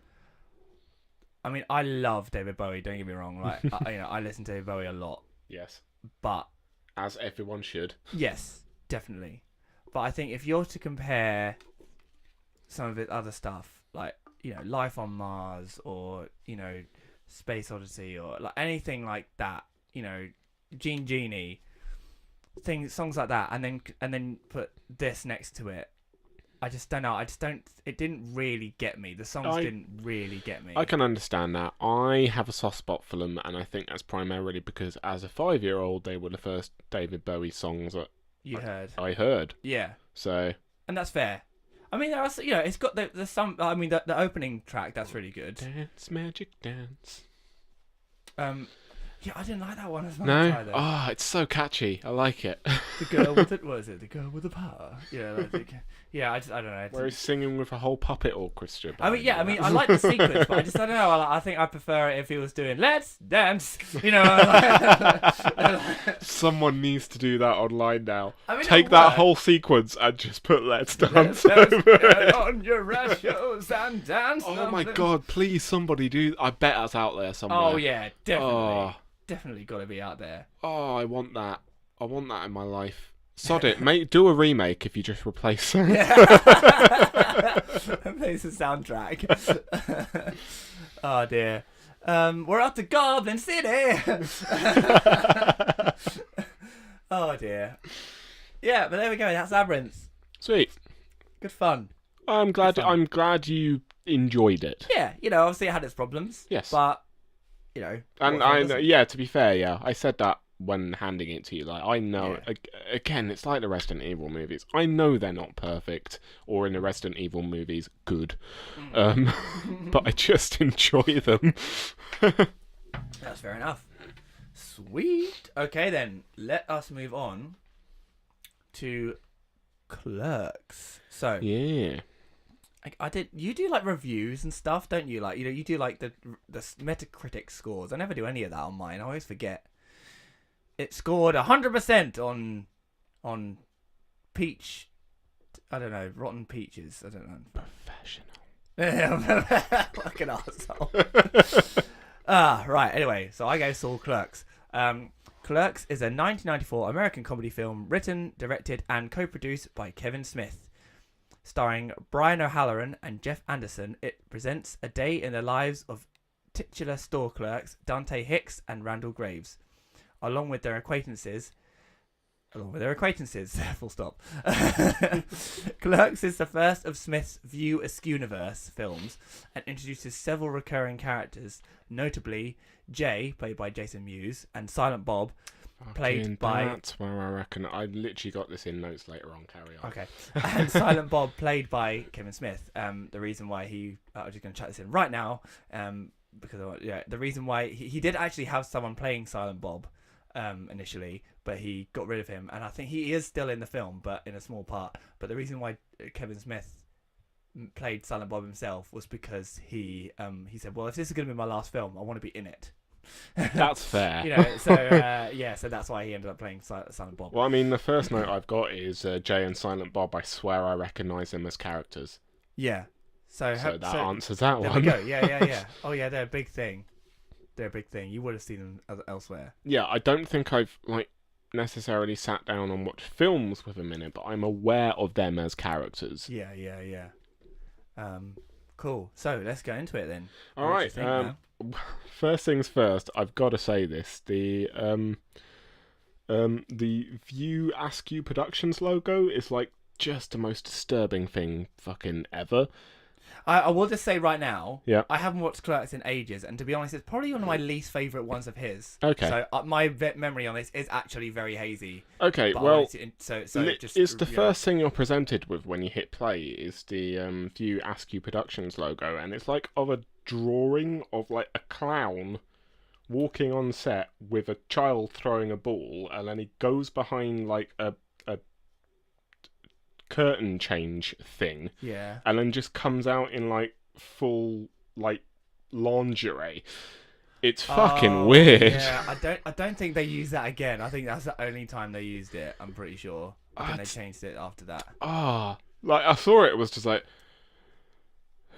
I mean, I love David Bowie. Don't get me wrong. Like, I listen to David Bowie a lot. Yes. But As everyone should. yes, definitely. But I think if you're to compare some of his other stuff, like, Life on Mars or, Space Odyssey or like anything like that, Genie, songs like that, and then put this next to it. I just don't know. It didn't really get me. The songs didn't really get me. I can understand that. I have a soft spot for them, and I think that's primarily because as a 5-year-old, they were the first David Bowie songs that I heard. Yeah. So. And that's fair. I mean, there are, it's got the some. I mean, the opening track, that's really good. Dance, magic dance. Yeah, I didn't like that one as much. No? Either. Oh, it's so catchy. I like it. The girl with what is it? The girl with the power. Yeah, I don't know. Where he's singing with a whole puppet orchestra. I like the sequence, but I don't know. I think I prefer it if he was doing "Let's Dance." Someone needs to do that online now. I mean, take that whole sequence and just put "Let's Dance" over it. On your ratios and dance. Oh my god! Please, somebody do. I bet that's out there somewhere. Oh yeah, definitely. Oh. Definitely got to be out there. Oh, I want that. I want that in my life. Sod it. Do a remake if you just replace it. Replace the soundtrack. Oh dear. We're up to Goblin City. Oh dear. Yeah, but there we go. That's Labyrinth. Sweet. Good fun. I'm glad you enjoyed it. Yeah, obviously it had its problems. Yes. But and to be fair, I said that when handing it to you. Like, I know, again, it's like the Resident Evil movies. I know they're not perfect, or in the Resident Evil movies, good. But I just enjoy them. That's fair enough. Sweet. Okay, then let us move on to Clerks. So yeah. You do like reviews and stuff, don't you? Like, you do like the Metacritic scores. I never do any of that on mine. I always forget. It scored 100% on peach. I don't know, rotten peaches. I don't know. Professional. Fucking arsehole. Right. Anyway, so I go Saul Clerks. Clerks is a 1994 American comedy film written, directed, and co-produced by Kevin Smith. Starring Brian O'Halloran and Jeff Anderson, it presents a day in the lives of titular store clerks Dante Hicks and Randall Graves, along with their acquaintances. Full stop. Clerks is the first of Smith's View Askewniverse films and introduces several recurring characters, notably Jay, played by Jason Mewes, and Silent Bob, played by... That's where I reckon... I literally got this in notes later on. Carry on. Okay. And Silent Bob, played by Kevin Smith. The reason why he... I'm just going to chat this in right now. Because, the reason why... He did actually have someone playing Silent Bob initially, but he got rid of him. And I think he is still in the film, but in a small part. But the reason why Kevin Smith played Silent Bob himself was because he said, well, if this is going to be my last film, I want to be in it. That's fair. So that's why he ended up playing Silent Bob. Well, I mean, the first note I've got is Jay and Silent Bob. I swear I recognise them as characters. Yeah. So that answers that there one. There we go. Yeah. Oh yeah, they're a big thing. You would have seen them elsewhere. Yeah, I don't think I've necessarily sat down and watched films with them in it, but I'm aware of them as characters. Yeah. Cool. So let's go into it then. All right. First things first, I've got to say this: the View Askew Productions logo is just the most disturbing thing fucking ever. I will just say right now, yeah, I haven't watched Clerks in ages, and to be honest, it's probably one of my least favourite ones of his. Okay. So my memory on this is actually very hazy. Okay, well, it's the first thing you're presented with when you hit play is the View Askew Productions logo, and it's of a drawing of a clown walking on set with a child throwing a ball, and then he goes behind a curtain change thing, and then just comes out in full lingerie. It's fucking weird. Yeah, I don't think they use that again. I think that's the only time they used it. I'm pretty sure. I think they changed it after that. Like, I saw it was just like...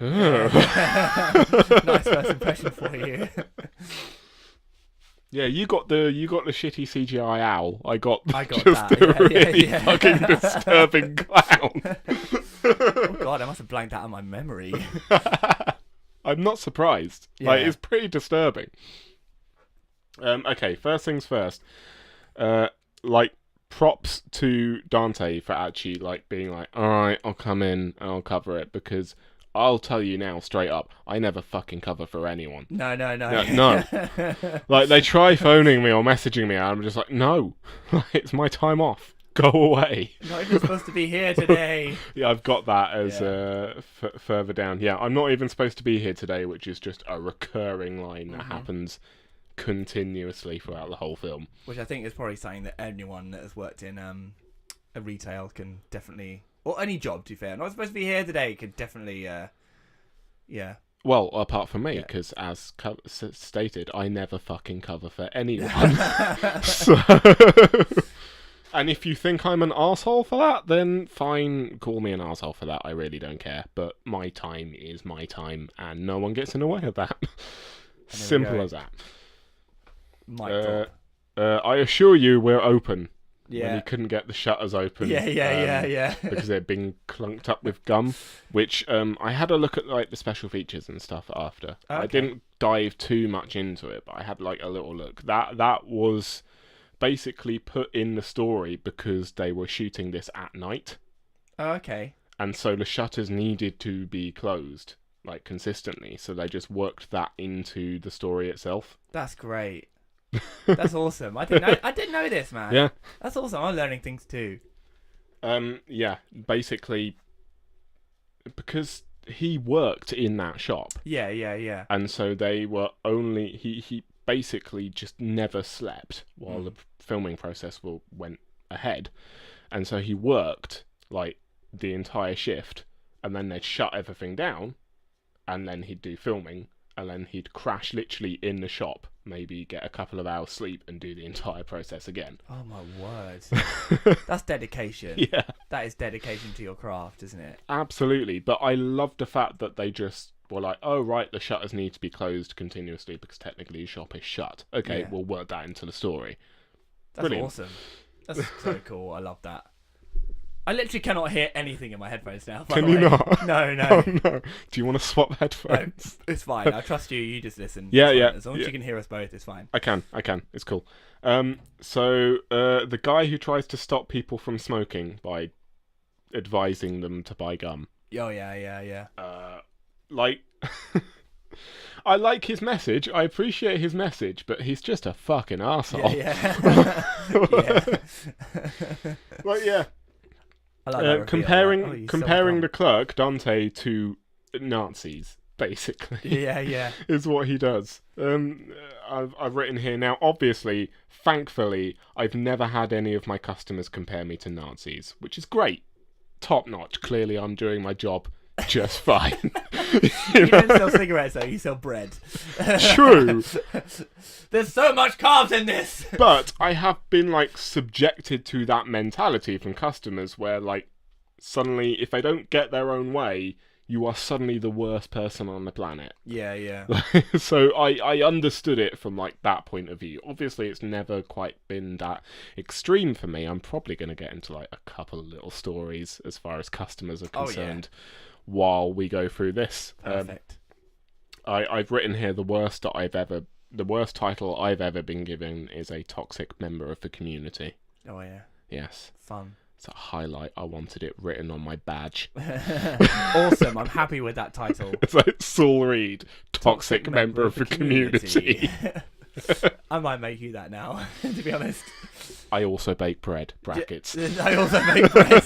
Nice first impression for you. Yeah, you got the shitty CGI owl. I got just that. the really fucking disturbing clown. Oh god, I must have blanked out of my memory. I'm not surprised. Yeah. Like, it's pretty disturbing. Okay, first things first. Like, props to Dante for actually like being like, all right, I'll come in and I'll cover it, because I'll tell you now straight up, I never fucking cover for anyone. No. No. Like, they try phoning me or messaging me, and I'm just like, no, it's my time off. Go away. Not even supposed to be here today. Yeah, I've got that as further down. Yeah, I'm not even supposed to be here today, which is just a recurring line that happens continuously throughout the whole film. Which I think is probably something that anyone that has worked in a retail can definitely, or any job, to be fair, not supposed to be here today, could definitely, yeah. Well, apart from me, because as stated, I never fucking cover for anyone. So... And if you think I'm an arsehole for that, then fine, call me an arsehole for that. I really don't care. But my time is my time, and no one gets in the way of that. Simple as that. I assure you, we're open. Yeah. When you couldn't get the shutters open. Yeah. Because they'd been clunked up with gum, which I had a look at like the special features and stuff after. Okay. I didn't dive too much into it, but I had like a little look. That was basically put in the story because they were shooting this at night. Oh, okay. And so the shutters needed to be closed like consistently, so they just worked that into the story itself. That's great. That's awesome. I didn't know this, man. Yeah. That's awesome. I'm learning things too. Yeah, basically because he worked in that shop. Yeah. And so they were only he basically just never slept while the filming process went ahead. And so he worked like the entire shift, and then they'd shut everything down, and then he'd do filming, and then he'd crash literally in the shop, maybe get a couple of hours sleep and do the entire process again. Oh my word. That's dedication. Yeah. That is dedication to your craft, isn't it? Absolutely. But I love the fact that they just were like, oh right, the shutters need to be closed continuously because technically the shop is shut. Okay, we'll work that into the story. That's Brilliant. awesome. That's so cool. I love that. I literally cannot hear anything in my headphones now. Can you not? No. Oh, no. Do you want to swap headphones? No, it's fine. I trust you. You just listen. Yeah. As long as you can hear us both, it's fine. I can. It's cool. So the guy who tries to stop people from smoking by advising them to buy gum. Oh, yeah. Like... I like his message. I appreciate his message, but he's just a fucking arsehole. Yeah. Like, yeah. I like that comparing the clerk, Dante, to Nazis, basically. Yeah. Is what he does. I've written here now, obviously, thankfully, I've never had any of my customers compare me to Nazis, which is great. Top notch. Clearly, I'm doing my job just fine. You don't sell cigarettes though, you sell bread. True. There's so much carbs in this. But I have been like subjected to that mentality from customers where like suddenly if they don't get their own way, you are suddenly the worst person on the planet. Yeah. So I understood it from like that point of view. Obviously it's never quite been that extreme for me. I'm probably going to get into like a couple of little stories as far as customers are concerned while we go through this. Perfect. I've written here the worst title I've ever been given is a toxic member of the community. Oh yeah. Yes. Fun. It's a highlight. I wanted it written on my badge. Awesome. I'm happy with that title. It's like Saul Reed, toxic member of the community. I might make you that now, to be honest. I also bake bread. Brackets. I also make bread.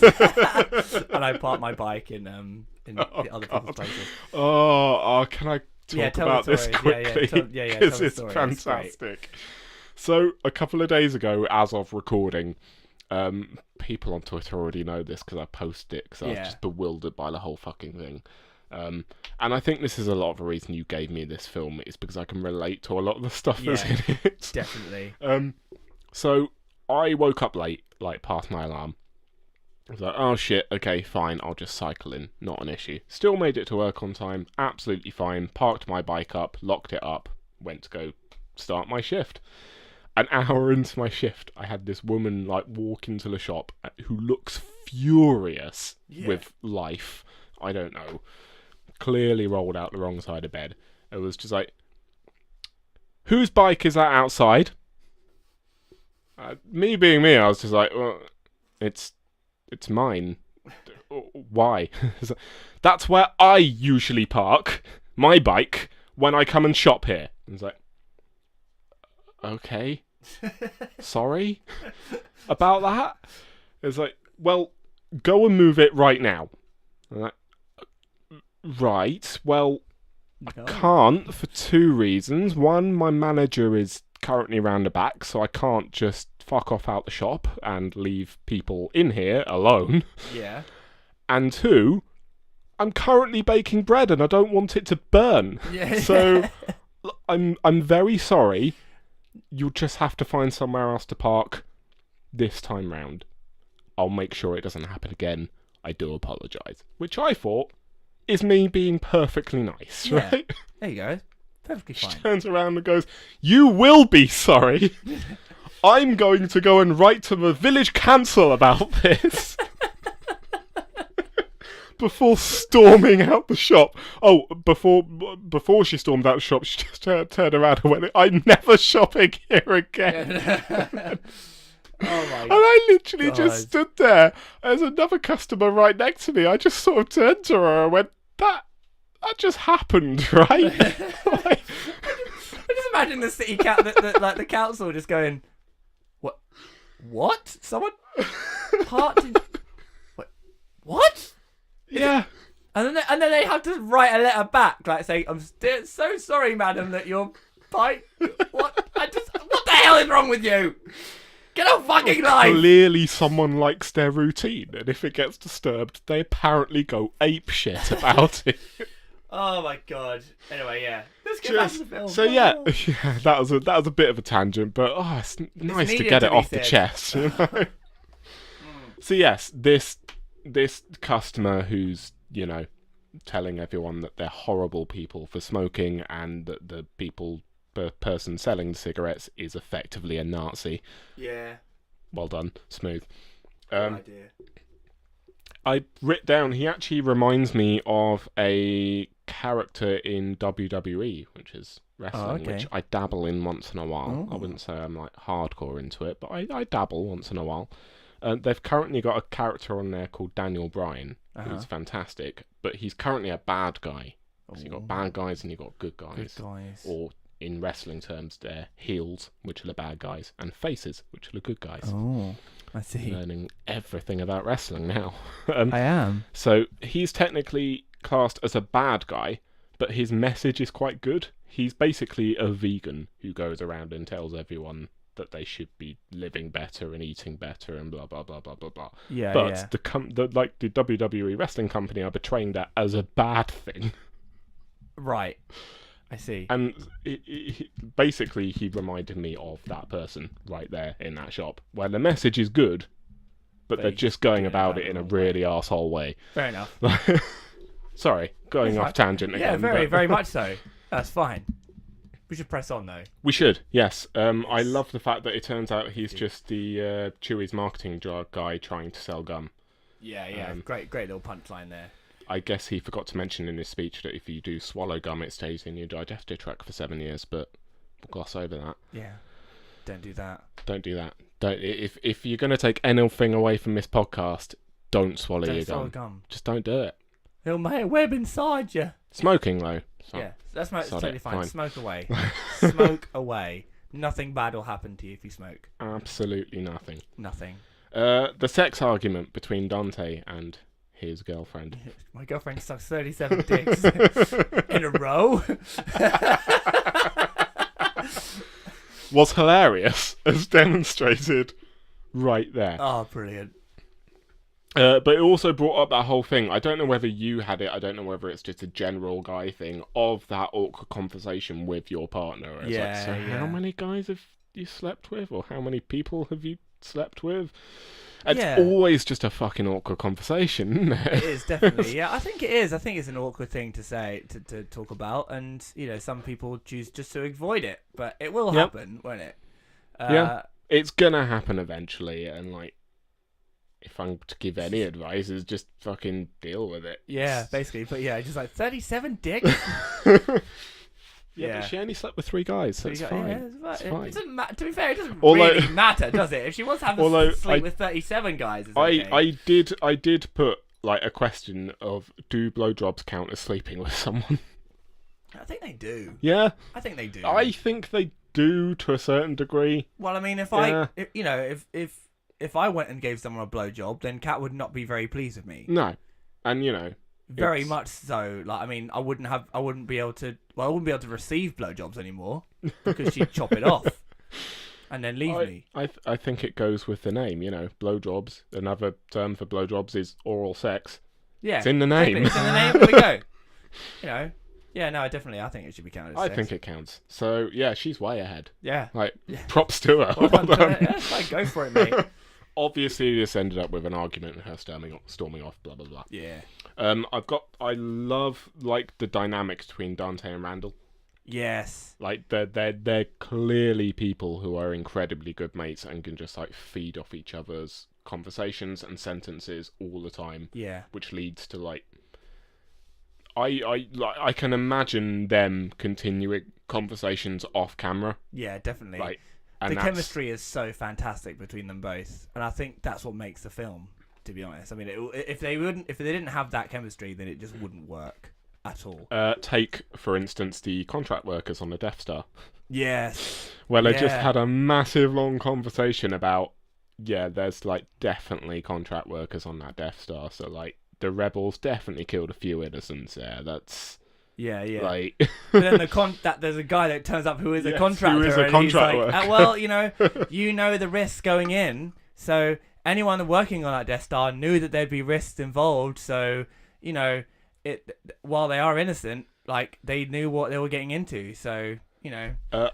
And I park my bike in other people's places. Oh, can I talk about this quickly? Because it's fantastic. So, a couple of days ago, as of recording, people on Twitter already know this because I posted it because I was just bewildered by the whole fucking thing. And I think this is a lot of the reason you gave me this film is because I can relate to a lot of the stuff that's in it. Definitely. So I woke up late, like past my alarm, I was like, oh shit, okay, fine, I'll just cycle in, not an issue. Still made it to work on time, absolutely fine, parked my bike up, locked it up, went to go start my shift. An hour into my shift, I had this woman like walk into the shop who looks furious with life. I don't know. Clearly rolled out the wrong side of bed. It was just like, whose bike is that outside? Me being me, I was just like, well, it's mine. Why? That's where I usually park my bike when I come and shop here. I was like, okay, sorry about that. It's like, well, go and move it right now. I'm like, right, well, I can't for 2 reasons. One, my manager is currently round the back, so I can't just fuck off out the shop and leave people in here alone. Yeah. And 2, I'm currently baking bread and I don't want it to burn. Yeah. So I'm very sorry. You'll just have to find somewhere else to park this time round. I'll make sure it doesn't happen again. I do apologise. Which I thought is me being perfectly nice, right? There you go. Perfectly fine. She turns around and goes, you will be sorry. I'm going to go and write to the village council about this. Before storming out the shop. Oh, before she stormed out the shop, she just turned around and went, I'm never shopping here again. Oh my And I literally just stood there. There's another customer right next to me. I just sort of turned to her and went, that just happened, right? Like, I just imagine the city like the council just going, what? Someone parked in... What? yeah. And then they have to write a letter back, like saying, I'm so sorry, madam, that your bike... What the hell is wrong with you? Get a fucking life! Clearly someone likes their routine, and if it gets disturbed, they apparently go ape shit about it. Oh my god. Anyway, yeah. Let's get back to the film. So yeah, that was a bit of a tangent, but it's nice to get it off the chest, you know? So yes, this customer who's, you know, telling everyone that they're horrible people for smoking and that the person selling the cigarettes is effectively a Nazi. Yeah. Well done, smooth. Good idea. I writ down, he actually reminds me of a character in WWE, which is wrestling, which I dabble in once in a while. I wouldn't say I'm like hardcore into it, but I dabble once in a while. They've currently got a character on there called Daniel Bryan, who's fantastic, but he's currently a bad guy. So you've got bad guys and you've got good guys. Or in wrestling terms, they're heels, which are the bad guys, and faces, which are the good guys. Oh, I see. Learning everything about wrestling now. I am. So he's technically classed as a bad guy, but his message is quite good. He's basically a vegan who goes around and tells everyone that they should be living better and eating better and blah blah blah blah blah blah. Yeah, but the WWE wrestling company are portraying that as a bad thing. Right. I see. And basically, he reminded me of that person right there in that shop, where the message is good, but they're just going about it in a really arsehole way. Fair enough. Sorry, going off tangent again. Yeah, very much so. That's fine. We should press on, though. We should, yes. I love the fact that it turns out he's just the Chewy's marketing guy trying to sell gum. Yeah. Great little punchline there. I guess he forgot to mention in his speech that if you do swallow gum, it stays in your digestive tract for 7 years, but we'll gloss over that. Yeah. Don't do that. Don't do that. If you're going to take anything away from this podcast, don't swallow your gum. Just don't do it. It'll make a web inside you. Smoking, though. Yeah, that's totally fine. Smoke away. Smoke away. Nothing bad will happen to you if you smoke. Absolutely nothing. Nothing. The sex argument between Dante and his girlfriend. My girlfriend sucks 37 dicks in a row. Was hilarious, as demonstrated right there. Oh, brilliant. But it also brought up that whole thing. I don't know whether you had it. I don't know whether it's just a general guy thing of that awkward conversation with your partner. It's how many guys have you slept with? Or how many people have you slept with? It's always just a fucking awkward conversation, isn't it? It is, definitely. Yeah, I think it is. I think it's an awkward thing to say, to talk about, and some people choose just to avoid it, but it will happen, won't it? Yeah, it's gonna happen eventually, and like, if I'm to give any advice, is just fucking deal with it. Yeah, basically. But yeah, just like 37 dicks. Yeah, but she only slept with 3 guys, so it's fine. Yeah, it's fine. It doesn't to be fair, it doesn't really matter, does it? If she wants to have a sleep with 37 guys, it's okay. I did put like a question of, do blowjobs count as sleeping with someone? I think they do. Yeah, I think they do. I think they do to a certain degree. Well, I mean, if I went and gave someone a blowjob, then Kat would not be very pleased with me. No, and very much so. Like, I mean, I wouldn't be able to receive blowjobs anymore because she'd chop it off and then leave me. I think it goes with the name, blowjobs. Another term for blowjobs is oral sex. Yeah, it's in the name. It's in the name. There we go. Yeah, no, definitely. I think it should be counted as sex. I think it counts. So yeah, she's way ahead. Yeah, props to her. Well done. Yeah, it's like, go for it, mate. Obviously, this ended up with an argument and her storming off, blah blah blah. Yeah. I love like the dynamics between Dante and Randall. Yes. Like they're clearly people who are incredibly good mates and can just like feed off each other's conversations and sentences all the time. Yeah. Which leads to like I can imagine them continuing conversations off camera. Yeah, definitely. Like, the chemistry is so fantastic between them both, and I think that's what makes the film. To be honest, I mean, if they didn't have that chemistry, then it just wouldn't work at all. Take for instance the contract workers on the Death Star. Yes. Well, they just had a massive long conversation about there's like definitely contract workers on that Death Star, so like the rebels definitely killed a few innocents there. That's like. But then there's a guy that turns up who is a contractor. Who is a contract worker. Well, the risks going in, so anyone working on that Death Star knew that there'd be risks involved. So while they are innocent, like they knew what they were getting into. So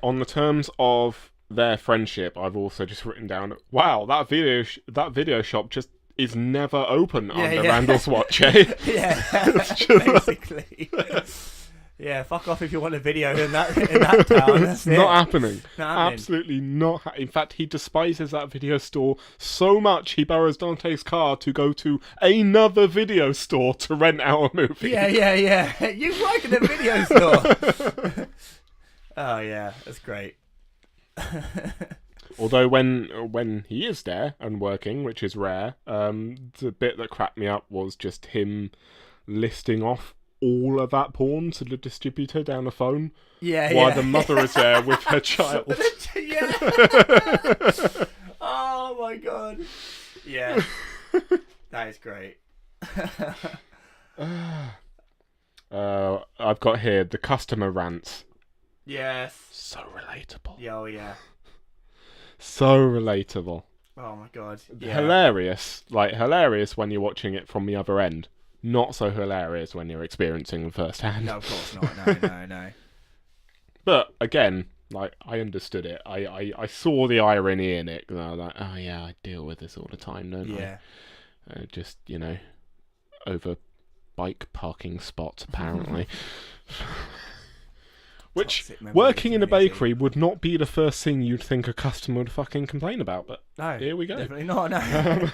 on the terms of their friendship, I've also just written down. Wow, that video shop just is never open under Randall's watch, eh? Yeah, basically. Yeah, fuck off if you want a video in that town. It's not happening. Absolutely not. In fact, he despises that video store so much he borrows Dante's car to go to another video store to rent out a movie. Yeah. You work in a video store. Oh yeah, that's great. Although when he is there and working, which is rare, the bit that cracked me up was just him listing off all of that porn to the distributor down the phone. While the mother is there with her child. Oh my god. Yeah. That is great. I've got here the customer rants. Yes. So relatable. Yeah, oh yeah. So relatable. Oh my god. Yeah. Hilarious. Like, hilarious when you're watching it from the other end. Not so hilarious when you're experiencing them firsthand. No, of course not. No. But, again, like, I understood it. I saw the irony in it. And I was like, oh yeah, I deal with this all the time, don't I? Just, over bike parking spots, apparently. Which, working in a bakery would not be the first thing you'd think a customer would fucking complain about, but no, here we go. Definitely not, no.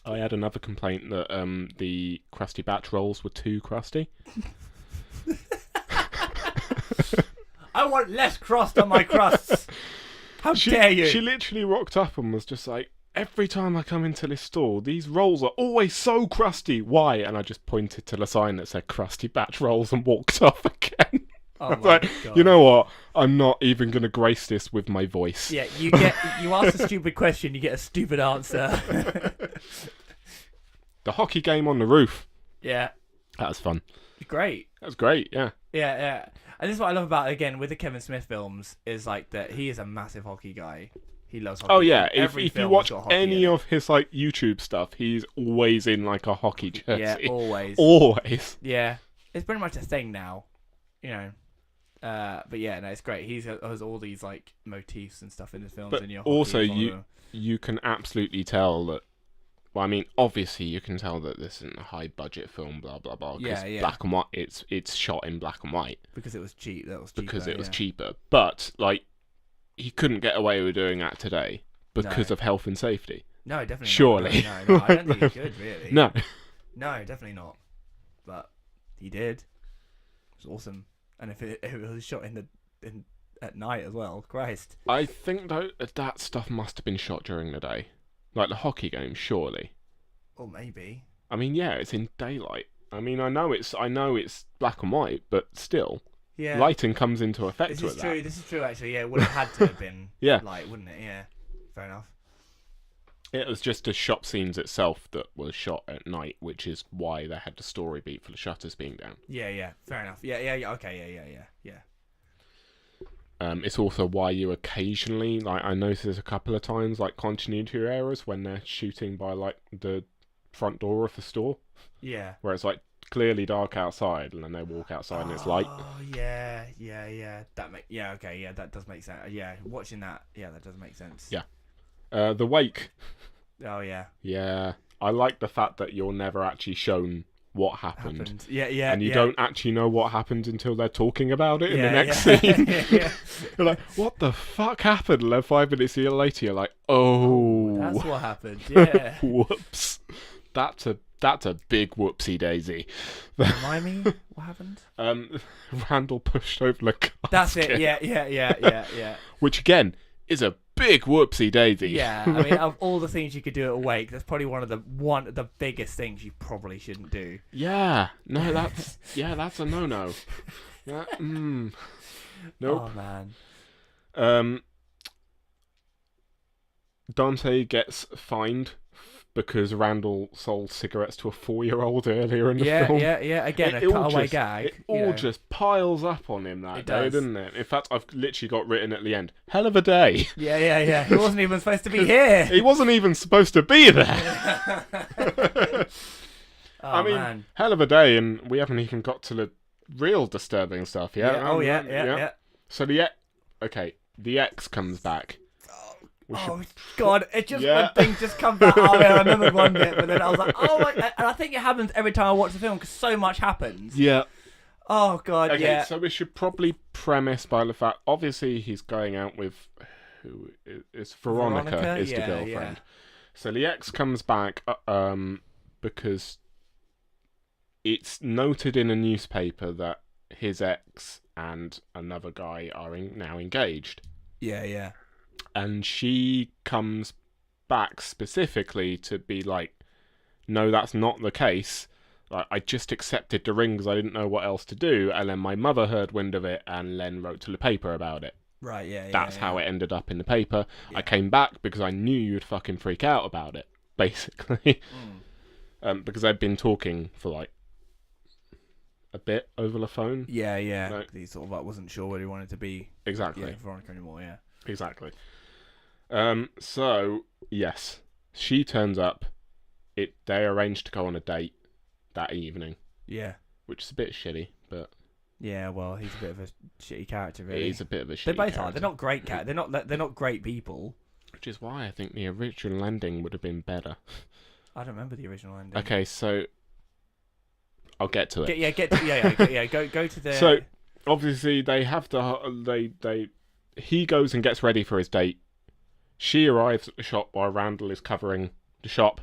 I had another complaint that the crusty batch rolls were too crusty. I want less crust on my crusts. How dare you? She literally rocked up and was just like, every time I come into this store, these rolls are always so crusty. Why? And I just pointed to the sign that said crusty batch rolls and walked off again. Oh I was like, God. You know what? I'm not even going to grace this with my voice. Yeah, you ask a stupid question, you get a stupid answer. The hockey game on the roof. Yeah. That was fun. Great. That was great, yeah. Yeah. And this is what I love about, again, with the Kevin Smith films, is like that he is a massive hockey guy. He loves hockey. Oh yeah, if you watch any of his like YouTube stuff, he's always in like a hockey jersey. Yeah, always. Always. Yeah. It's pretty much a thing now. But yeah, no, it's great. He has all these like motifs and stuff in his films. But and also, you can absolutely tell that. Well, I mean, obviously, you can tell that this isn't a high budget film. Blah blah blah. Because black and white. It's shot in black and white. Because it was cheap. That was cheaper, because it was cheaper. But like, he couldn't get away with doing that today because of health and safety. No, definitely. Surely. Not. No, I don't think he could really. No. No, definitely not. But he did. It was awesome. And if it was shot at night as well, Christ. I think though that stuff must have been shot during the day, like the hockey game, surely. Or maybe. I mean, yeah, it's in daylight. I mean, I know it's black and white, but still, lighting comes into effect with that. This is true. Actually, yeah, it would have had to have been light, wouldn't it? Yeah, fair enough. It was just the shop scenes itself that was shot at night, which is why they had the story beat for the shutters being down. Yeah, fair enough. Yeah, okay, yeah. It's also why you occasionally, like, I noticed a couple of times, like, continuity errors when they're shooting by, like, the front door of the store. Yeah. Where it's, like, clearly dark outside, and then they walk outside and it's light. Oh, yeah. That does make sense. Yeah, watching that, that does make sense. Yeah. The wake. Oh, yeah. Yeah. I like the fact that you're never actually shown what happened. Yeah. And you don't actually know what happened until they're talking about it in the next scene. You're like, what the fuck happened? And then 5 minutes later, you're like, oh. That's what happened, yeah. Whoops. That's a big whoopsie daisy. Remind me what happened? Randall pushed over the casket. That's it, yeah. Which, again, is a big whoopsie daisy. Yeah, I mean, of all the things you could do at Wake, that's probably one of the biggest things you probably shouldn't do. Yeah, no, that's a no. Nope. Oh man. Dante gets fined because Randall sold cigarettes to a 4-year-old earlier in the film. Yeah. Again, a cutaway gag. It all just piles up on him that day, doesn't it? In fact, I've literally got written at the end, hell of a day. Yeah. He wasn't even supposed to be here. He wasn't even supposed to be there. I mean, man. Hell of a day, and we haven't even got to the real disturbing stuff yet. Yeah. So the X comes back. God! It just when things just come back. Oh yeah, I remembered one bit, but then I was like, oh my! And I think it happens every time I watch the film because so much happens. Yeah. Oh God! Okay, so we should probably premise by the fact, obviously, he's going out with who is Veronica is the girlfriend. Yeah. So the X comes back because it's noted in a newspaper that his ex and another guy are now engaged. Yeah. And she comes back specifically to be like, no, that's not the case. Like, I just accepted the ring because I didn't know what else to do. And then my mother heard wind of it and then wrote to the paper about it. Right, yeah. That's how it ended up in the paper. Yeah. I came back because I knew you'd fucking freak out about it, basically. Because I'd been talking for like a bit over the phone. Yeah. Like, he sort of like wasn't sure where he wanted to be. Exactly. Veronica anymore, yeah. Exactly. So yes, she turns up. They arranged to go on a date that evening. Yeah. Which is a bit shitty, but yeah. Well, he's a bit of a shitty character, really. He's a bit of a shitty. They both character. are. They're not great They're not great people. Which is why I think the original ending would have been better. I don't remember the original ending. Okay, so I'll get to it. Go to the. So obviously they have he goes and gets ready for his date. She arrives at the shop while Randall is covering the shop.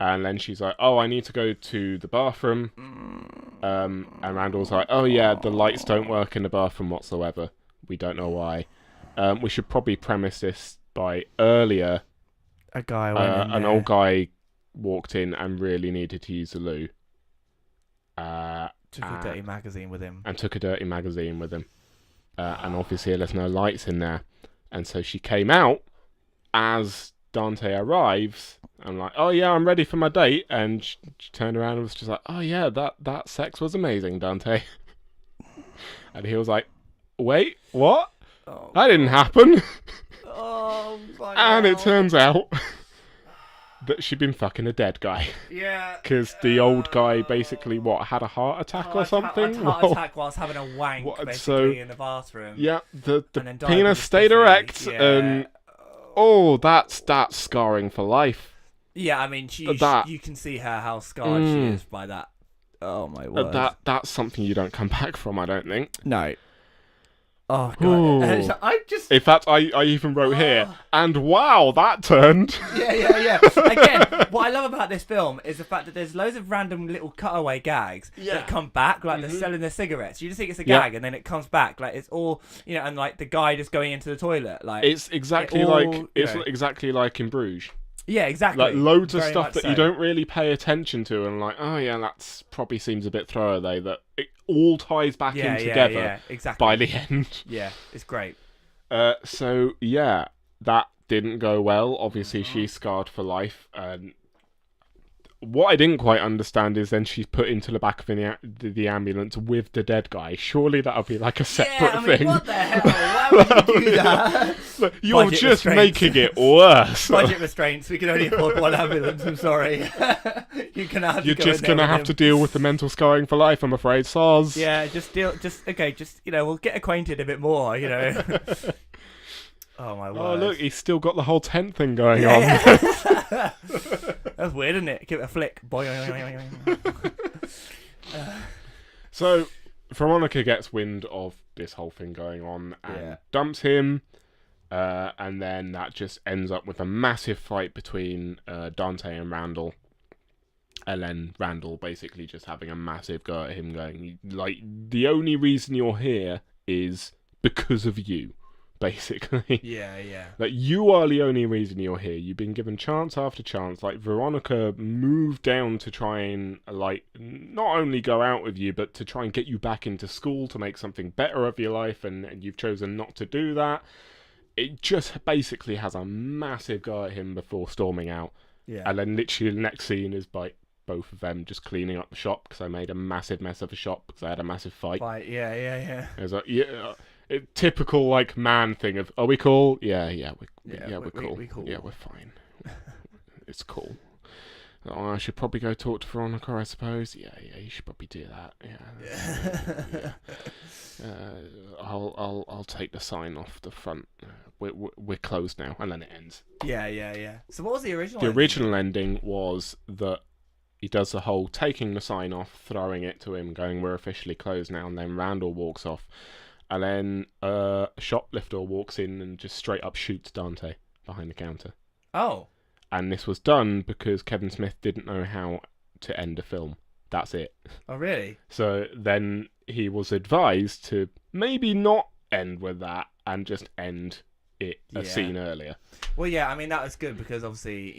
And then she's like, oh, I need to go to the bathroom. And Randall's like, oh yeah, the lights don't work in the bathroom whatsoever. We don't know why. We should probably premise this by earlier. A guy went in an there. old guy walked in and really needed to use the loo. Took a dirty magazine with him. And obviously there's no lights in there. And so she came out as Dante arrives. I'm like, oh yeah, I'm ready for my date. And she turned around and was just like, oh yeah, that sex was amazing, Dante. And he was like, wait, what? That didn't happen. Oh, my And God. it turns out that she'd been fucking a dead guy. Yeah. Because the old guy basically, had a heart attack or something? Heart attack whilst having a wank, basically, in the bathroom. Yeah, the And then died penis with a stayed stiffy. erect, Yeah. and that's scarring for life. Yeah, I mean, you can see how scarred she is by that. Oh my word. That's something you don't come back from, I don't think. No. Oh god. I just. In fact, I even wrote here, and wow, that turned. Yeah. Again, what I love about this film is the fact that there's loads of random little cutaway gags that come back, like they're selling their cigarettes. You just think it's a gag, and then it comes back, like it's all, and like the guy just going into the toilet, like it's exactly exactly like in Bruges. Yeah, exactly. Like loads of stuff that you don't really pay attention to, and like, oh yeah, that's probably seems a bit throwaway. That it all ties back in together exactly. by the end. Yeah, it's great. So yeah, that didn't go well. Obviously, she's scarred for life. What I didn't quite understand is then she's put into the back of the ambulance with the dead guy. Surely that would be like a separate thing. What the hell? Why would you do that? You're Budget just restraints. making it worse. Budget restraints. We can only afford one ambulance. I'm sorry. You're just gonna have to deal with the mental scarring for life. I'm afraid, Sars. Yeah, we'll get acquainted a bit more. Oh my word. Oh look, he's still got the whole tent thing going on. Yeah. That's weird, isn't it? Give it a flick. So, Veronica gets wind of this whole thing going on and dumps him, and then that just ends up with a massive fight between Dante and Randall. And then Randall basically just having a massive go at him, going, like, the only reason you're here is because of you. Basically. Yeah. Like, you are the only reason you're here. You've been given chance after chance. Like, Veronica moved down to try and, like, not only go out with you, but to try and get you back into school to make something better of your life, and you've chosen not to do that. It just basically has a massive go at him before storming out. Yeah. And then literally the next scene is, like, both of them just cleaning up the shop, because I made a massive mess of a shop because I had a massive fight. Yeah. It was like, typical like man thing of, are we cool? Yeah, we're cool. We cool. Yeah, we're fine. It's cool. Oh, I should probably go talk to Veronica, I suppose. Yeah, you should probably do that. Yeah. I'll take the sign off the front. We're closed now, and then it ends. Yeah. So what was the original? The original ending was that he does the whole taking the sign off, throwing it to him, going, "We're officially closed now," and then Randall walks off. And then a shoplifter walks in and just straight up shoots Dante behind the counter. Oh. And this was done because Kevin Smith didn't know how to end a film. That's it. Oh, really? So then he was advised to maybe not end with that and just end it a scene earlier. Well, yeah, I mean, that was good because obviously,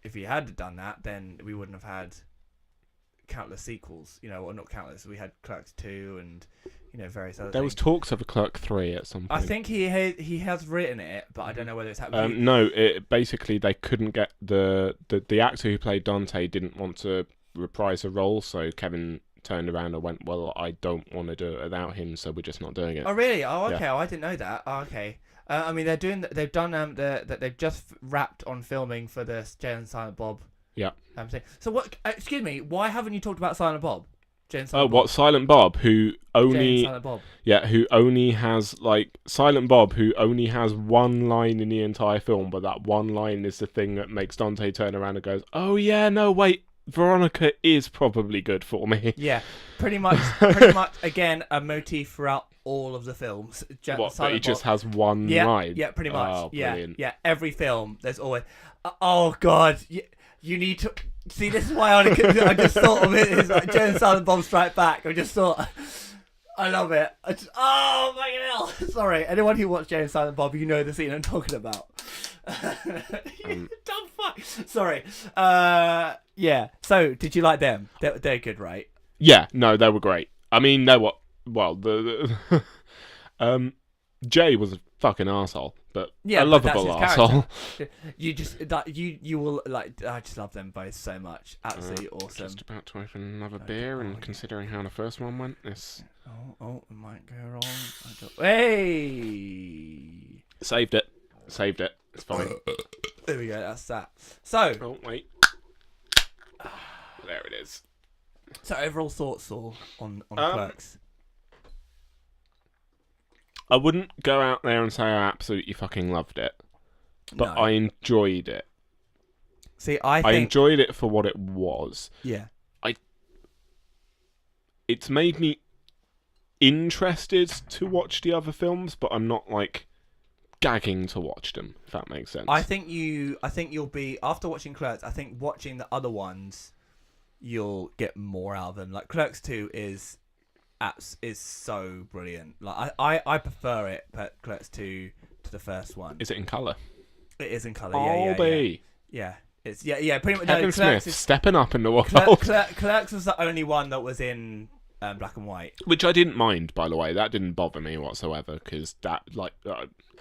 if he had done that, then we wouldn't have had countless sequels, or not countless. We had Clerks 2 and various other There things. was talks of a Clerk 3 at some point. I think he has written it, but I don't know whether it's happening. No, basically they couldn't get the actor who played Dante didn't want to reprise a role, so Kevin turned around and went, "Well, I don't want to do it without him, so we're just not doing it." Oh, really? Oh, okay. Yeah. Oh, I didn't know that. Oh, okay. I mean, they've just wrapped on filming for the Jay and Silent Bob. Yeah. So what? Excuse me. Why haven't you talked about Silent Bob? Silent Bob, who only Silent Bob. who only has Silent Bob, who only has one line in the entire film, but that one line is the thing that makes Dante turn around and goes, "Oh yeah, no wait, Veronica is probably good for me." Yeah, pretty much. Again, a motif throughout all of the films. But he just has one line. Yeah, pretty much. Oh, brilliant. Yeah. Every film, there's always. Oh God. You need to see. This is why I just thought of it. It's like Jay and Silent Bob Strike Back. I just thought, I love it. Oh my hell! Sorry, anyone who watched Jay and Silent Bob, you know the scene I'm talking about. You dumb fuck. Sorry. Yeah. So, did you like them? They're good, right? Yeah. No, they were great. I mean, they were. Well, Jay was a fucking arsehole, but a lovable arsehole. You just you will like. I just love them both so much. Absolutely awesome. Just about to open another beer, and considering how the first one went, this. Oh, it might go wrong. Hey! Saved it. It's fine. There we go. That's that. So, Oh wait, there it is. so overall thoughts, Saul, on Clerks? I wouldn't go out there and say I absolutely fucking loved it, but No. I enjoyed it. See, I I think enjoyed it for what it was. yeah. It's made me interested to watch the other films, but I'm not like gagging to watch them, if that makes sense. I think you'll be, after watching Clerks, I think watching the other ones, you'll get more out of them. Like Clerks 2 is so brilliant. Like I prefer it, but Clerks 2 to the first one. Is it in colour? It is in colour. Yeah. It's pretty much. Kevin No, Smith Clerks stepping up in the world. Clerks was the only one that was in black and white. Which I didn't mind, by the way. That didn't bother me whatsoever, because that, like,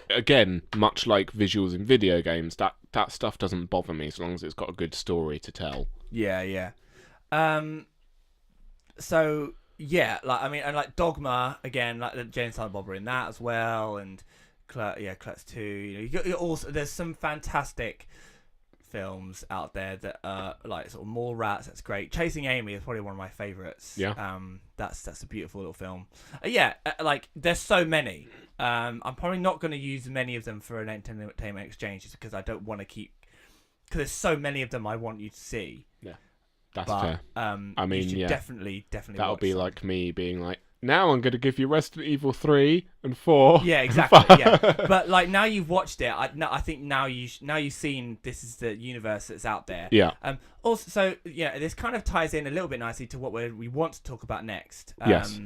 again, much like visuals in video games, that stuff doesn't bother me as long as it's got a good story to tell. Yeah. So yeah, like I mean, and like Dogma again, like Jay and Silent Bob are in that as well, and Clerks 2. You know, you also there's some fantastic films out there that are like sort of more rats. That's great. Chasing Amy is probably one of my favorites. Yeah. That's a beautiful little film. Like there's so many. I'm probably not going to use many of them for an entertainment exchange just because I don't want to keep, because there's so many of them I want you to see. Yeah, that's fair. I mean, you should definitely. That'll watch be them. like me being like, now I'm going to give you Resident Evil 3 and 4. Yeah, exactly. Yeah, but like now you've watched it, I think now you've seen this is the universe that's out there. Yeah. Also, so yeah, this kind of ties in a little bit nicely to what we want to talk about next. Yes.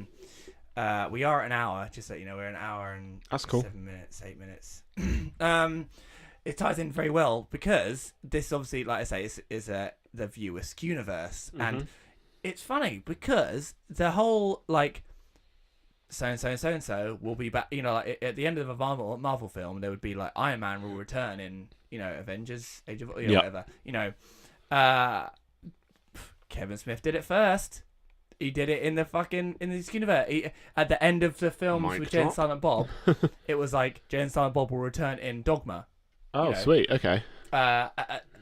We are at an hour, just so you know, we're an hour and That's cool. 7 minutes, 8 minutes. It ties in very well because this obviously, like I say, is the View Askewniverse, and it's funny because the whole like so and so will be back. You know, like at the end of a Marvel film, there would be like Iron Man will return in Avengers Age of whatever. Kevin Smith did it first. He did it in the Askewniverse. At the end of the films with Jay and Silent Bob, it was like Jay and Silent Bob will return in Dogma. Oh, sweet. Okay.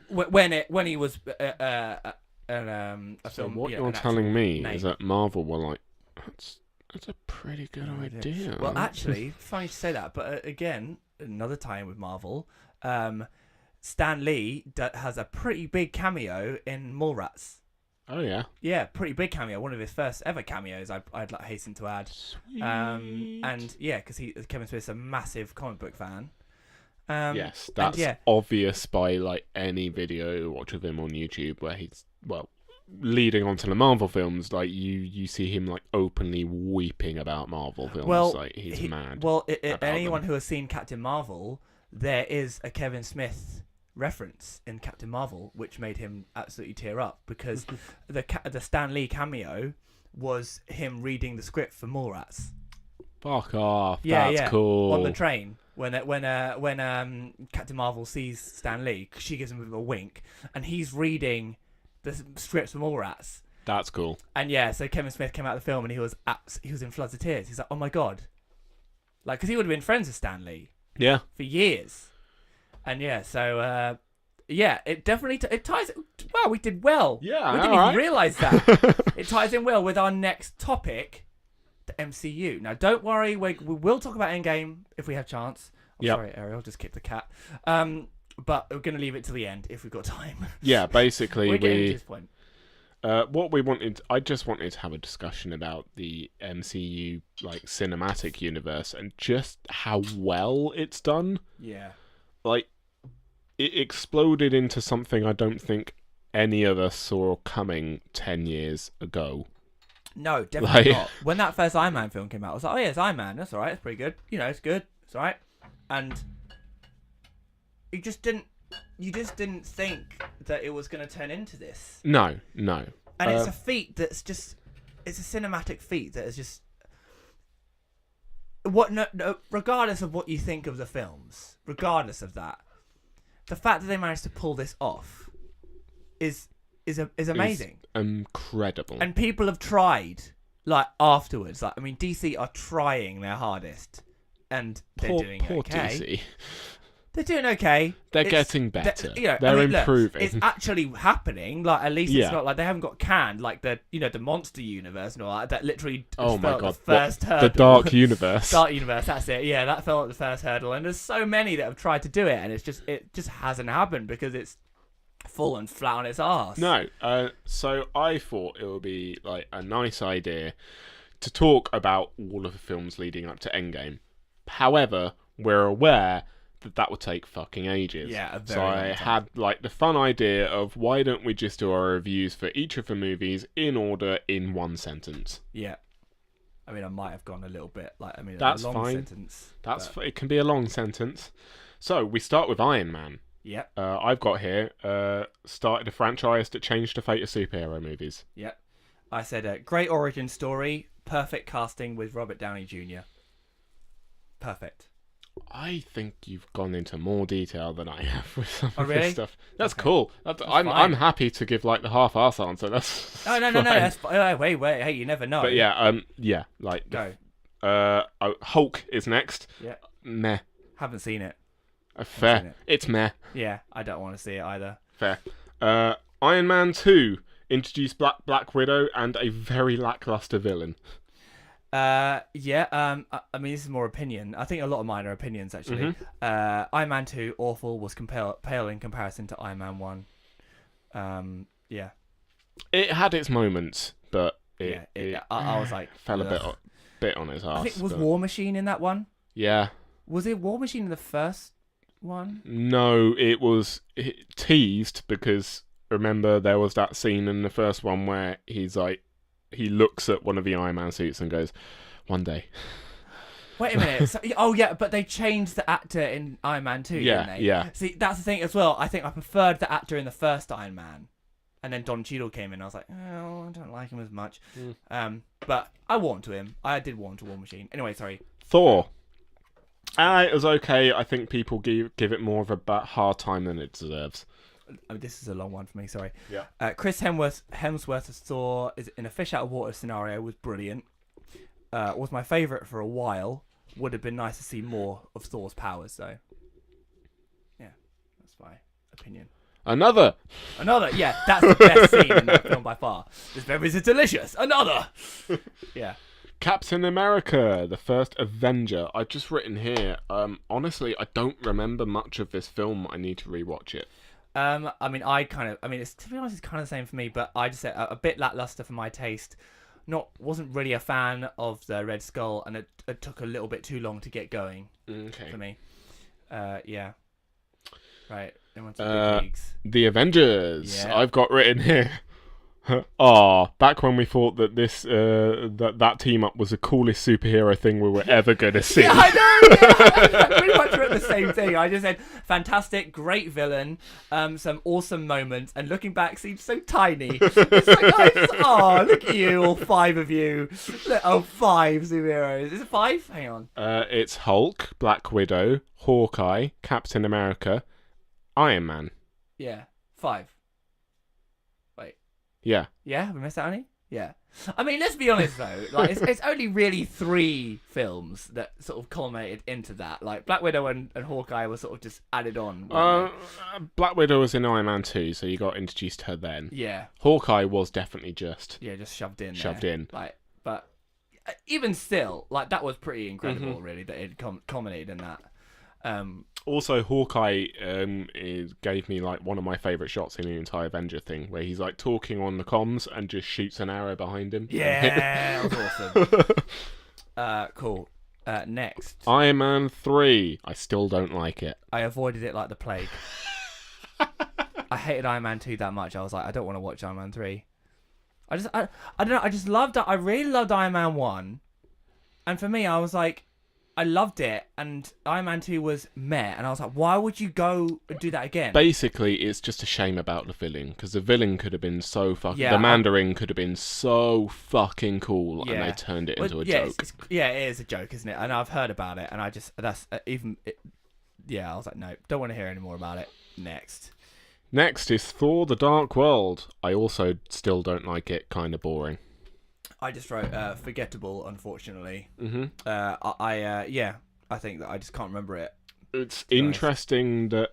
When he was a So film. what you you're know, an telling actual me name. is that Marvel were like, that's a pretty good idea. Well, actually, funny to say that, but again, another tie-in with Marvel. Stan Lee has a pretty big cameo in Mallrats. Oh yeah. Yeah, pretty big cameo. One of his first ever cameos. I'd like hasten to add. Sweet. And yeah, because Kevin Smith's a massive comic book fan. Yes, that's obvious by like any video you watch of him on YouTube where he's leading on to the Marvel films. Like you see him like openly weeping about Marvel films. Well, like he's mad. Well, anyone who has seen Captain Marvel, there is a Kevin Smith reference in Captain Marvel which made him absolutely tear up because the Stan Lee cameo was him reading the script for Mallrats. Fuck off. That's cool. On the train when Captain Marvel sees Stan Lee, she gives him a wink and he's reading the scripts for Mallrats. That's cool. And yeah, so Kevin Smith came out of the film and he was in floods of tears. He's like, oh my god, like because he would have been friends with Stan Lee. Yeah. For years. And yeah, so it definitely it ties. Wow, we did well. Yeah, we didn't even realise that. It ties in well with our next topic, the MCU. Now, don't worry, we will talk about Endgame if we have chance. Sorry, Ariel, just kicked the cat. But we're going to leave it to the end if we've got time. Yeah, basically we're getting to this point. What we wanted, I just wanted to have a discussion about the MCU like cinematic universe and just how well it's done. Yeah. Like, it exploded into something I don't think any of us saw coming 10 years ago. No, definitely not. When that first Iron Man film came out, I was like, oh yeah, it's Iron Man. That's all right. It's pretty good. It's good. It's all right. And you just didn't think that it was going to turn into this. No. And it's a feat that's just, it's a cinematic feat that is just, regardless of what you think of the films, regardless of that, the fact that they managed to pull this off is amazing. It's incredible. And people have tried, like, afterwards. Like, I mean, DC are trying their hardest, and they're doing poor okay. DC. They're doing okay. They're getting better. They're improving. Look, it's actually happening. Like, at least Yeah. it's not like they haven't got canned like the monster universe and all that literally Oh my felt god! the first The hurdle. Dark Universe. Dark Universe, that's it. Yeah, that felt like the first hurdle, and there's so many that have tried to do it, and it just hasn't happened because it's fallen flat on its arse. No, so I thought it would be like a nice idea to talk about all of the films leading up to Endgame. However, we're aware that would take fucking ages. Yeah, a very so long I time. had like the fun idea of why don't we just do our reviews for each of the movies in order in one sentence. Yeah. I mean, I might have gone a little bit That's a long fine. sentence. It can be a long sentence. So we start with Iron Man. Yeah. I've got here started a franchise that changed the fate of superhero movies. Yeah. I said great origin story, perfect casting with Robert Downey Jr. Perfect. I think you've gone into more detail than I have with some of really? this stuff. That's Okay. cool. I'm fine. happy to give like the half-ass answer. That's No. fine. That's wait. Hey, you never know. But yeah, like Go. Hulk is next. Yeah. Meh. Haven't seen it. seen Fair. it. It's meh. Yeah, I don't want to see it either. Fair. Iron Man 2 introduced Black Widow and a very lackluster villain. Yeah. I mean, this is more opinion. I think a lot of mine are opinions actually. Iron Man 2 awful, was pale in comparison to Iron Man 1. Yeah. It had its moments, but I was like, fell a ugh. bit on its arse. I think was but- War Machine in that one. Yeah. Was it War Machine in the first one? No, it was teased because remember there was that scene in the first one where he's like, he looks at one of the Iron Man suits and goes, "One day." Wait a minute. Yeah, but they changed the actor in Iron Man 2, Yeah, didn't they? yeah. See, that's the thing as well. I think I preferred the actor in the first Iron Man. And then Don Cheadle came in. I was like, oh, I don't like him as much. But I warmed to him. I did warm to War Machine. Anyway, sorry. Thor. It was okay. I think people give it more of a hard time than it deserves. Oh, this is a long one for me, sorry. Yeah. Chris Hemsworth as Thor is in a fish out of water scenario was brilliant. Was my favourite for a while. Would have been nice to see more of Thor's powers, though. Yeah, that's my opinion. Another. Yeah, that's the best scene in that film by far. This berries are delicious. Another. Yeah. Captain America, the first Avenger. I've just written here. Honestly, I don't remember much of this film. I need to rewatch it. It's, to be honest, it's kind of the same for me, but I just said a bit lackluster for my taste. Wasn't really a fan of the Red Skull, and it took a little bit too long to get going for me. Yeah. Right. Then on to the big leagues. The Avengers. Yeah. I've got written here. Back when we thought that this that team up was the coolest superhero thing we were ever going to see. Yeah, I know. Yeah. I pretty much wrote the same thing. I just said fantastic, great villain, some awesome moments, and looking back seems so tiny. It's like, look at you, all five of you. Look, 5 superheroes. Is it 5? Hang on. It's Hulk, Black Widow, Hawkeye, Captain America, Iron Man. Yeah, 5. Yeah. Yeah, have we missed out any? Yeah. I mean, let's be honest though. Like, it's only really 3 films that sort of culminated into that. Like Black Widow and Hawkeye were sort of just added on. Black Widow was in Iron Man 2, so you got introduced to her then. Yeah. Hawkeye was definitely just Shoved in. shoved in. Like, but even still, like that was pretty incredible, really, that it culminated in that. Also, Hawkeye gave me like one of my favourite shots in the entire Avenger thing, where he's like talking on the comms and just shoots an arrow behind him. Yeah, that was awesome. Cool. Next, Iron Man 3. I still don't like it. I avoided it like the plague. I hated Iron Man 2 that much. I was like, I don't want to watch Iron Man 3. I don't know. I just loved it. I really loved Iron Man 1, and for me, I was like, I loved it, and Iron Man 2 was meh, and I was like, why would you go and do that again? Basically, it's just a shame about the villain, because the villain could have been so fucking... Yeah, the Mandarin could have been so fucking cool, and they turned it into a joke. It is a joke, isn't it? And I've heard about it, and I just... I was like, no, don't want to hear any more about it. Next is Thor: The Dark World. I also still don't like it, kind of boring. I just wrote forgettable, unfortunately. Mm-hmm. I think that I just can't remember it. It's interesting that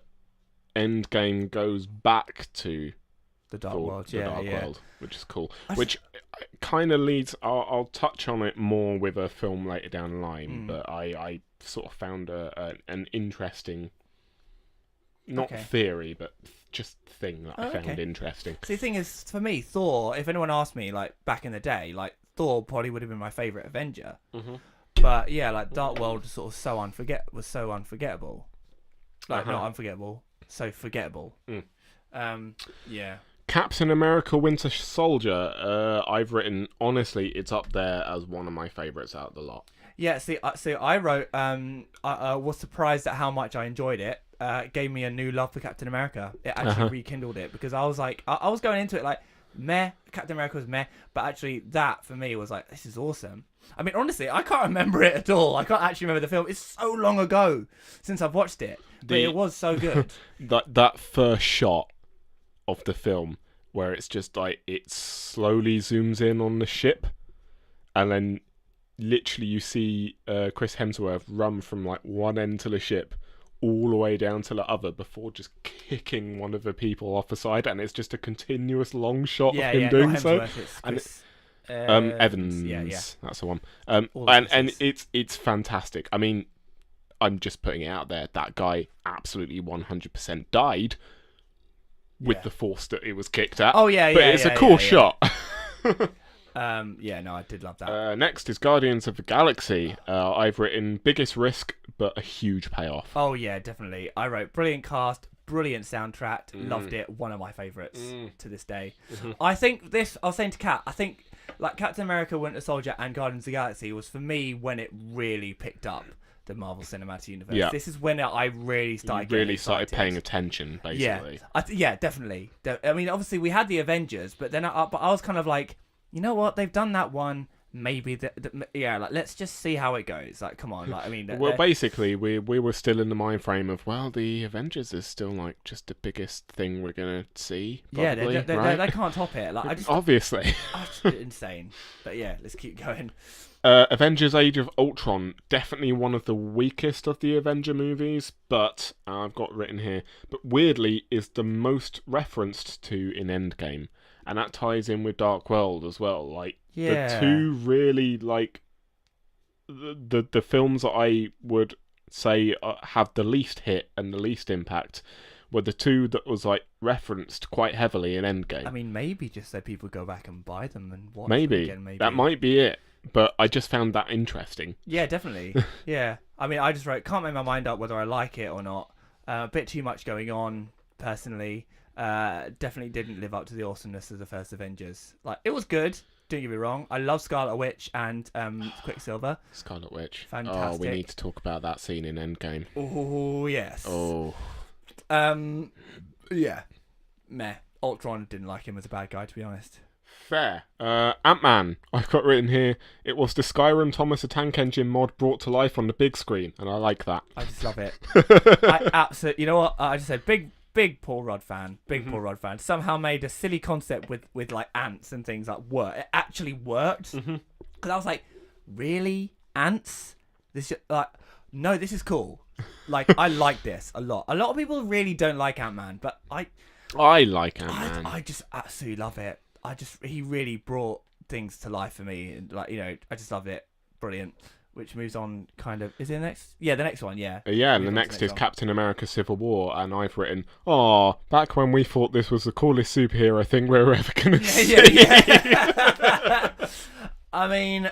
Endgame goes back to The Dark Thor, World, the yeah, Dark yeah. World, which is cool. Which kind of leads. I'll touch on it more with a film later down the line, but I sort of found an interesting, not theory, but just thing that I found interesting. See, the thing is, for me, Thor. If anyone asked me, like back in the day, like Thor probably would have been my favorite Avenger. But yeah, like Dark World was sort of so unforgettable. Like not unforgettable, so forgettable. Yeah. Captain America: Winter Soldier. I've written, honestly, it's up there as one of my favourites out of the lot. Yeah. See, so I wrote. I was surprised at how much I enjoyed it. It gave me a new love for Captain America. It actually rekindled it because I was like, I was going into it like, meh. Captain America was meh, but actually that for me was like, this is awesome. I mean, honestly, I can't remember it at all. I can't actually remember the film. It's so long ago since I've watched it, but it was so good. that first shot of the film where it's just like it slowly zooms in on the ship, and then literally you see Chris Hemsworth run from like one end to the ship all the way down to the other before just kicking one of the people off the side, and it's just a continuous long shot of him doing so. And Evans, that's the one. And it's fantastic. I mean, I'm just putting it out there. That guy absolutely 100% died with the force that it was kicked at. Oh yeah, but it's a cool shot. Yeah, no, I did love that. Next is Guardians of the Galaxy. I've written biggest risk, but a huge payoff. Oh yeah, definitely. I wrote brilliant cast, brilliant soundtrack, loved it. One of my favourites to this day. I think this. I was saying to Kat, I think like Captain America: Winter Soldier and Guardians of the Galaxy was for me when it really picked up the Marvel Cinematic Universe. Yeah. This is when I really started. Started paying attention, basically. Yeah, definitely. I mean, obviously we had the Avengers, but then I was kind of like, you know what? They've done that one. Maybe like let's just see how it goes. Like, come on. Like, I mean, well, basically, we were still in the mind frame of the Avengers is still like just the biggest thing we're gonna see. Probably, they can't top it. Like, obviously, insane. But yeah, let's keep going. Avengers: Age of Ultron, definitely one of the weakest of the Avenger movies, but I've got written here, but weirdly is the most referenced to in Endgame. And that ties in with Dark World as well. Like, the two really, like, the films that I would say have the least hit and the least impact were the two that was, like, referenced quite heavily in Endgame. I mean, maybe just so people go back and buy them and watch them again, maybe. That might be it. But I just found that interesting. Yeah, definitely. Yeah. I mean, I just wrote, can't make my mind up whether I like it or not. A bit too much going on, personally. Definitely didn't live up to the awesomeness of the first Avengers. Like, it was good, don't get me wrong. I love Scarlet Witch and Quicksilver. Scarlet Witch. Fantastic. Oh, we need to talk about that scene in Endgame. Oh, yes. Oh. Yeah. Meh. Ultron didn't like him as a bad guy, to be honest. Fair. Ant-Man. I've got written here, it was the Skyrim Thomas the Tank Engine mod brought to life on the big screen, and I like that. I just love it. I absolutely... You know what? I just said big Paul Rudd fan. Paul Rudd fan. Somehow made a silly concept with like ants and things like work. It actually worked. Because I was like, really? Ants? This no, this is cool. Like, I like this a lot. A lot of people really don't like Ant-Man, but I like Ant-Man. I just absolutely love it. He really brought things to life for me. And like, you know, I just love it. Brilliant. Which moves on kind of... Is it the next? Yeah, the next one, yeah. Yeah, and the next is Captain America Civil War, and I've written, back when we thought this was the coolest superhero thing we were ever going to see. Yeah. I mean,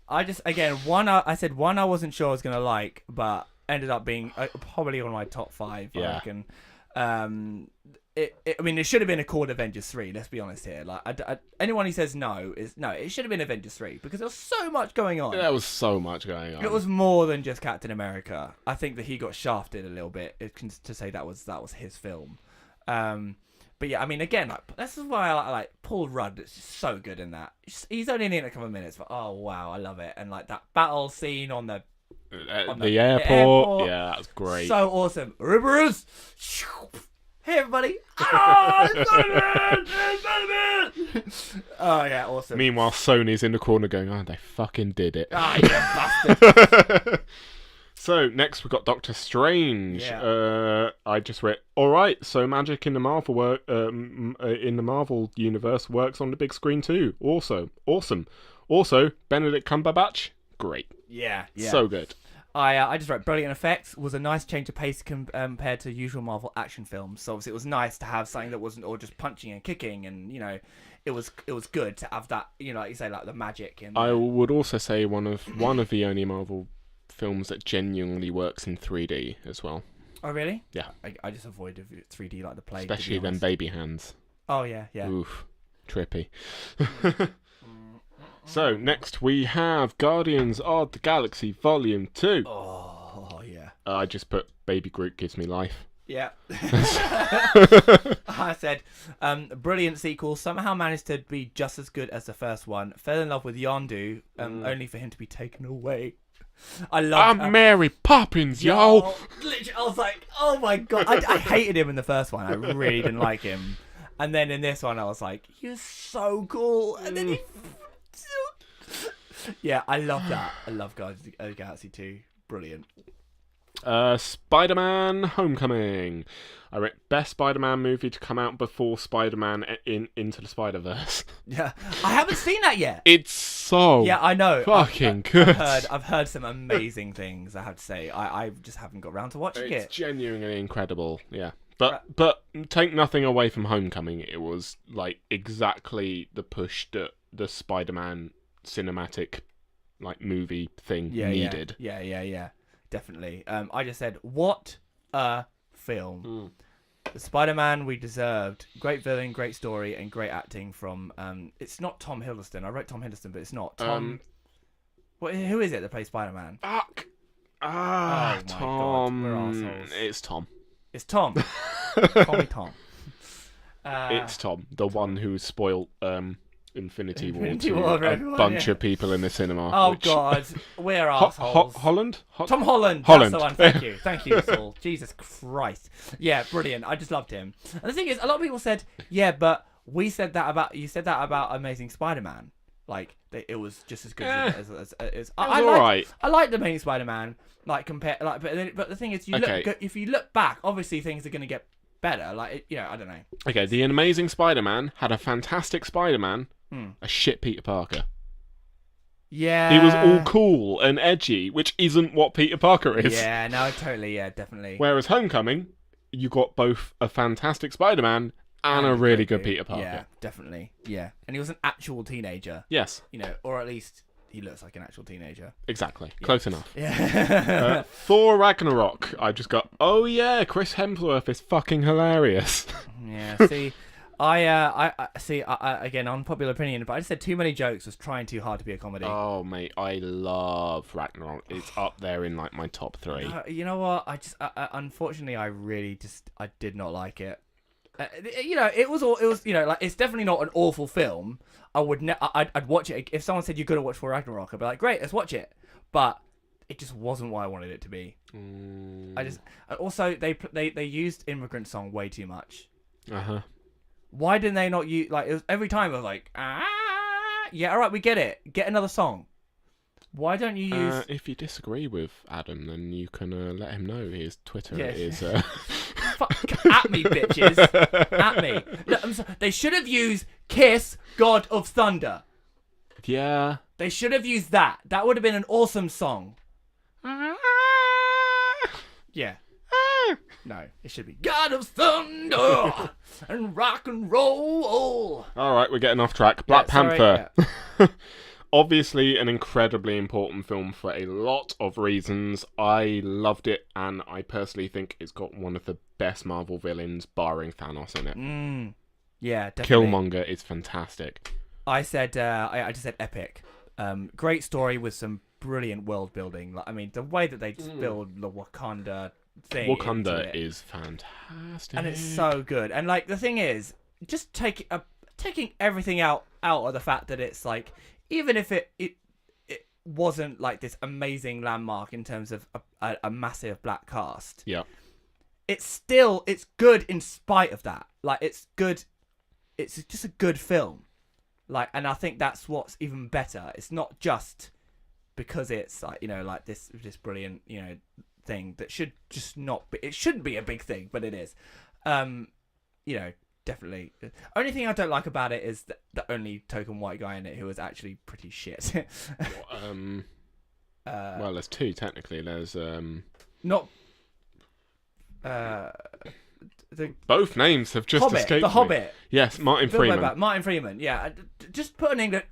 I said one I wasn't sure I was going to like, but ended up being probably on my top 5, I reckon. I mean, it should have been called Avengers 3, let's be honest here. Like, anyone who says no, it should have been Avengers 3, because there was so much going on. There was so much going on. It was more than just Captain America. I think that he got shafted a little bit to say that was his film. But yeah, I mean, again, like, this is why I like Paul Rudd. It's just so good in that. He's only in it a couple of minutes, but oh wow, I love it. And like that battle scene on the airport. Yeah, that was great. So awesome. Rivers. Hey everybody! Oh, oh yeah, awesome. Meanwhile, Sony's in the corner going, "Oh, they fucking did it." Ah, you bastard! So next we've got Doctor Strange. Yeah. I just read. All right, so magic in the in the Marvel universe works on the big screen too. Also, awesome. Also, Benedict Cumberbatch, great. Yeah. So good. I just wrote brilliant effects, was a nice change of pace compared to usual Marvel action films. So obviously it was nice to have something that wasn't all just punching and kicking, and it was good to have that, like you say, like the magic. And I would also say one of the only Marvel films that genuinely works in 3D as well. Oh really? Yeah. I just avoided 3D like the plague. Especially them baby hands. Oh yeah. Oof, trippy. So next we have Guardians of the Galaxy Volume 2. Oh yeah. I just put Baby Groot gives me life. Yeah. I said, brilliant sequel. Somehow managed to be just as good as the first one. Fell in love with Yondu, only for him to be taken away. I love. I'm Mary Poppins, yo. Literally, I was like, oh my god. I hated him in the first one. I really didn't like him. And then in this one, I was like, you're so cool. And then he. Yeah, I love that. I love Guardians of the Galaxy 2. Brilliant. Spider-Man Homecoming. I read best Spider-Man movie to come out before Spider-Man Into the Spider-Verse. Yeah, I haven't seen that yet. It's so yeah, I know. Fucking good. I've heard some amazing things. I have to say, I just haven't got around to watching it. It's genuinely incredible. Yeah, but take nothing away from Homecoming. It was like exactly the push that the Spider-Man cinematic movie thing needed. Yeah. Definitely. I just said, what a film. The Spider-Man we deserved. Great villain, great story, and great acting from... it's not Tom Hiddleston. I wrote Tom Hiddleston, but it's not. Tom... who is it that plays Spider-Man? Fuck. Oh my Tom. God. We're assholes. It's Tom. It's Tom. Call me Tom. It's Tom. The one who spoiled... Infinity War Infinity to War, a everyone, bunch of people in the cinema. Oh God, we're assholes. Holland? Tom Holland. Holland. That's the one. Thank you, Saul. Jesus Christ. Yeah, brilliant. I just loved him. And the thing is, a lot of people said, yeah, but you said that about Amazing Spider-Man. Like it was just as good as I like the Amazing Spider-Man. But the thing is, if you look back, obviously things are going to get better. Like I don't know. Okay, the Amazing Spider-Man had a fantastic Spider-Man. A shit Peter Parker. Yeah. He was all cool and edgy, which isn't what Peter Parker is. Yeah, no, totally, yeah, definitely. Whereas Homecoming, you got both a fantastic Spider-Man and a really good Peter Parker. Yeah, definitely. Yeah. And he was an actual teenager. Yes. Or at least he looks like an actual teenager. Exactly. Yeah. Close enough. Yeah. Thor Ragnarok, I just got, oh yeah, Chris Hemsworth is fucking hilarious. Yeah, see... I see. Again, unpopular opinion, but I just said too many jokes was trying too hard to be a comedy. Oh mate, I love Ragnarok. It's up there in my top 3. You know what? Unfortunately, I did not like it. It was it's definitely not an awful film. I'd watch it if someone said you're gonna watch For Ragnarok. I'd be like, great, let's watch it. But it just wasn't what I wanted it to be. Also they used Immigrant Song way too much. Why didn't they not use it was every time I was like, yeah, all right, we get it. Get another song. Why don't you use? If you disagree with Adam, then you can let him know. His Twitter is. Fuck at me, bitches! At me. Look, they should have used "Kiss, God of Thunder." Yeah. They should have used that. That would have been an awesome song. Yeah. No, it should be God of Thunder and rock and roll. All right, we're getting off track. Black Panther. Obviously an incredibly important film for a lot of reasons. I loved it, and I personally think it's got one of the best Marvel villains, barring Thanos, in it. Yeah, definitely. Killmonger is fantastic. I said, I just said epic. Great story with some brilliant world building. The way that they just build the Wakanda thing. Wakanda is fantastic, and it's so good. And the thing is, just taking everything out of the fact that it's even if it wasn't this amazing landmark in terms of a massive black cast. Yeah, it's good in spite of that. It's good. It's just a good film. And I think that's what's even better. It's not just because it's like, like this brilliant, thing that should just not be, it shouldn't be a big thing, but it is. Definitely. Only thing I don't like about it is the only token white guy in it who was actually pretty shit. Well, there's two technically. There's not both names have just Hobbit, escaped the me. Hobbit. Yes, Martin Freeman. Martin Freeman. Yeah, just put an English.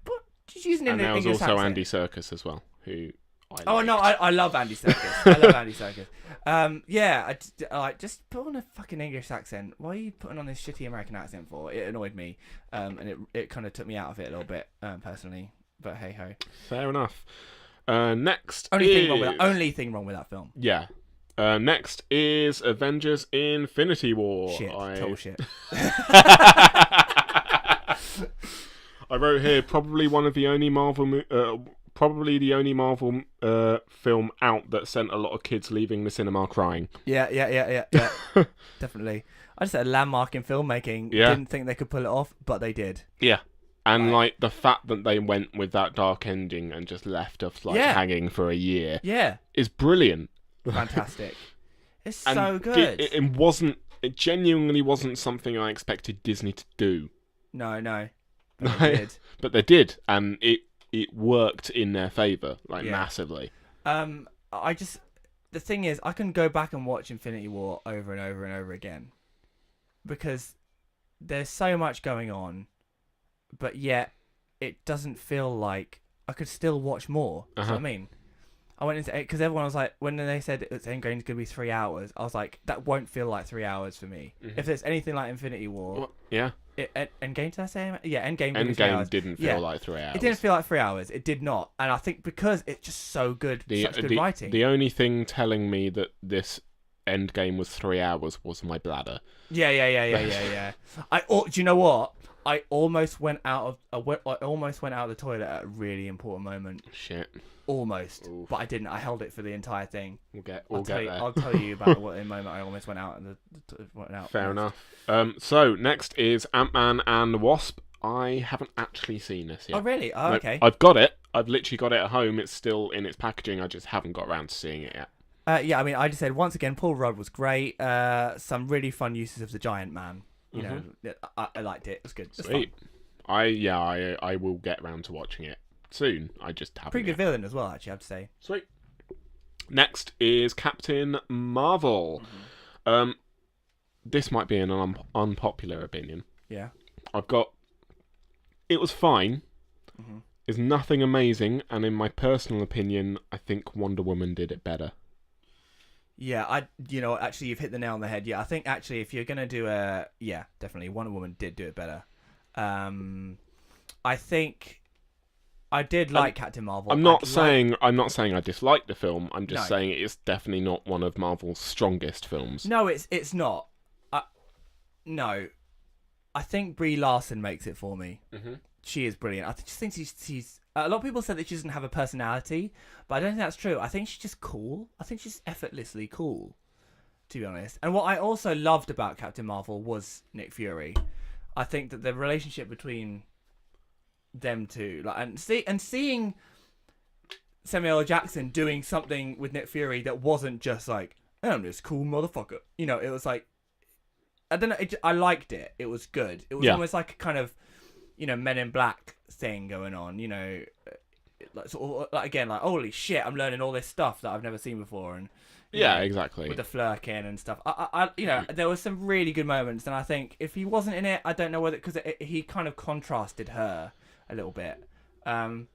Just use an And there was English also accent. Andy Serkis as well, who. I love Andy Serkis. I love Andy Serkis. I just put on a fucking English accent. Why are you putting on this shitty American accent for? It annoyed me, and it kind of took me out of it a little bit, personally. But hey ho. Fair enough. Next Only thing wrong with that film. Yeah. Next is Avengers Infinity War. Shit. Total shit. I wrote here probably the only Marvel film out that sent a lot of kids leaving the cinema crying. Yeah. Definitely. I just said a landmark in filmmaking. Yeah. Didn't think they could pull it off, but they did. Yeah. And like the fact that they went with that dark ending and just left us hanging for a year. Yeah. Is brilliant. Fantastic. It's And so good. It genuinely wasn't something I expected Disney to do. No. But they did. But they did, and it worked in their favour, massively. The thing is, I can go back and watch Infinity War over and over and over again, because there's so much going on, but yet it doesn't feel like I could still watch more. You know what I mean? I went into it because everyone was like, when they said it's Endgame's going to be 3 hours, I was like, that won't feel like 3 hours for me. Mm-hmm. If there's anything like Infinity War, well, yeah. Endgame, did I say? Yeah, Endgame. Endgame didn't feel like 3 hours. It didn't feel like 3 hours. It did not, and I think because it's just so good, such good writing. The only thing telling me that this Endgame was 3 hours was my bladder. Yeah. Do you know what? I almost went out of the toilet at a really important moment. Shit. Almost. Oof. But I didn't. I held it for the entire thing. We'll get there. there. I'll tell you about what moment I almost went out. Fair enough. So next is Ant-Man and the Wasp. I haven't actually seen this yet. Oh really? Oh, okay. I've got it. I've literally got it at home. It's still in its packaging. I just haven't got around to seeing it yet. I just said once again, Paul Rudd was great. Some really fun uses of the Giant Man. You know, I liked it. It was good. It was Sweet. Fun. I will get round to watching it soon. I just haven't. Pretty good villain as well, actually, I have to say. Sweet. Next is Captain Marvel. Mm-hmm. This might be an unpopular opinion. Yeah. It was fine. Mm-hmm. It's nothing amazing, and in my personal opinion, I think Wonder Woman did it better. Yeah, actually, you've hit the nail on the head. Yeah, I think actually, if you're gonna do definitely, Wonder Woman did do it better. I think I did like Captain Marvel. I'm not saying I dislike the film. I'm just saying it's definitely not one of Marvel's strongest films. No, it's not. No, I think Brie Larson makes it for me. Mm-hmm. She is brilliant. I just think she's. A lot of people said that she doesn't have a personality, but I don't think that's true. I think she's just cool. I think she's effortlessly cool, to be honest. And what I also loved about Captain Marvel was Nick Fury. I think that the relationship between them two, and seeing Samuel L. Jackson doing something with Nick Fury that wasn't just like, I'm this cool motherfucker. It was like, I don't know. I liked it. It was good. It was almost like a kind of, Men in Black thing going on. Again, holy shit, I'm learning all this stuff that I've never seen before, and exactly, with the flirking and stuff. There were some really good moments, and I think if he wasn't in it, I don't know whether because he kind of contrasted her a little bit. I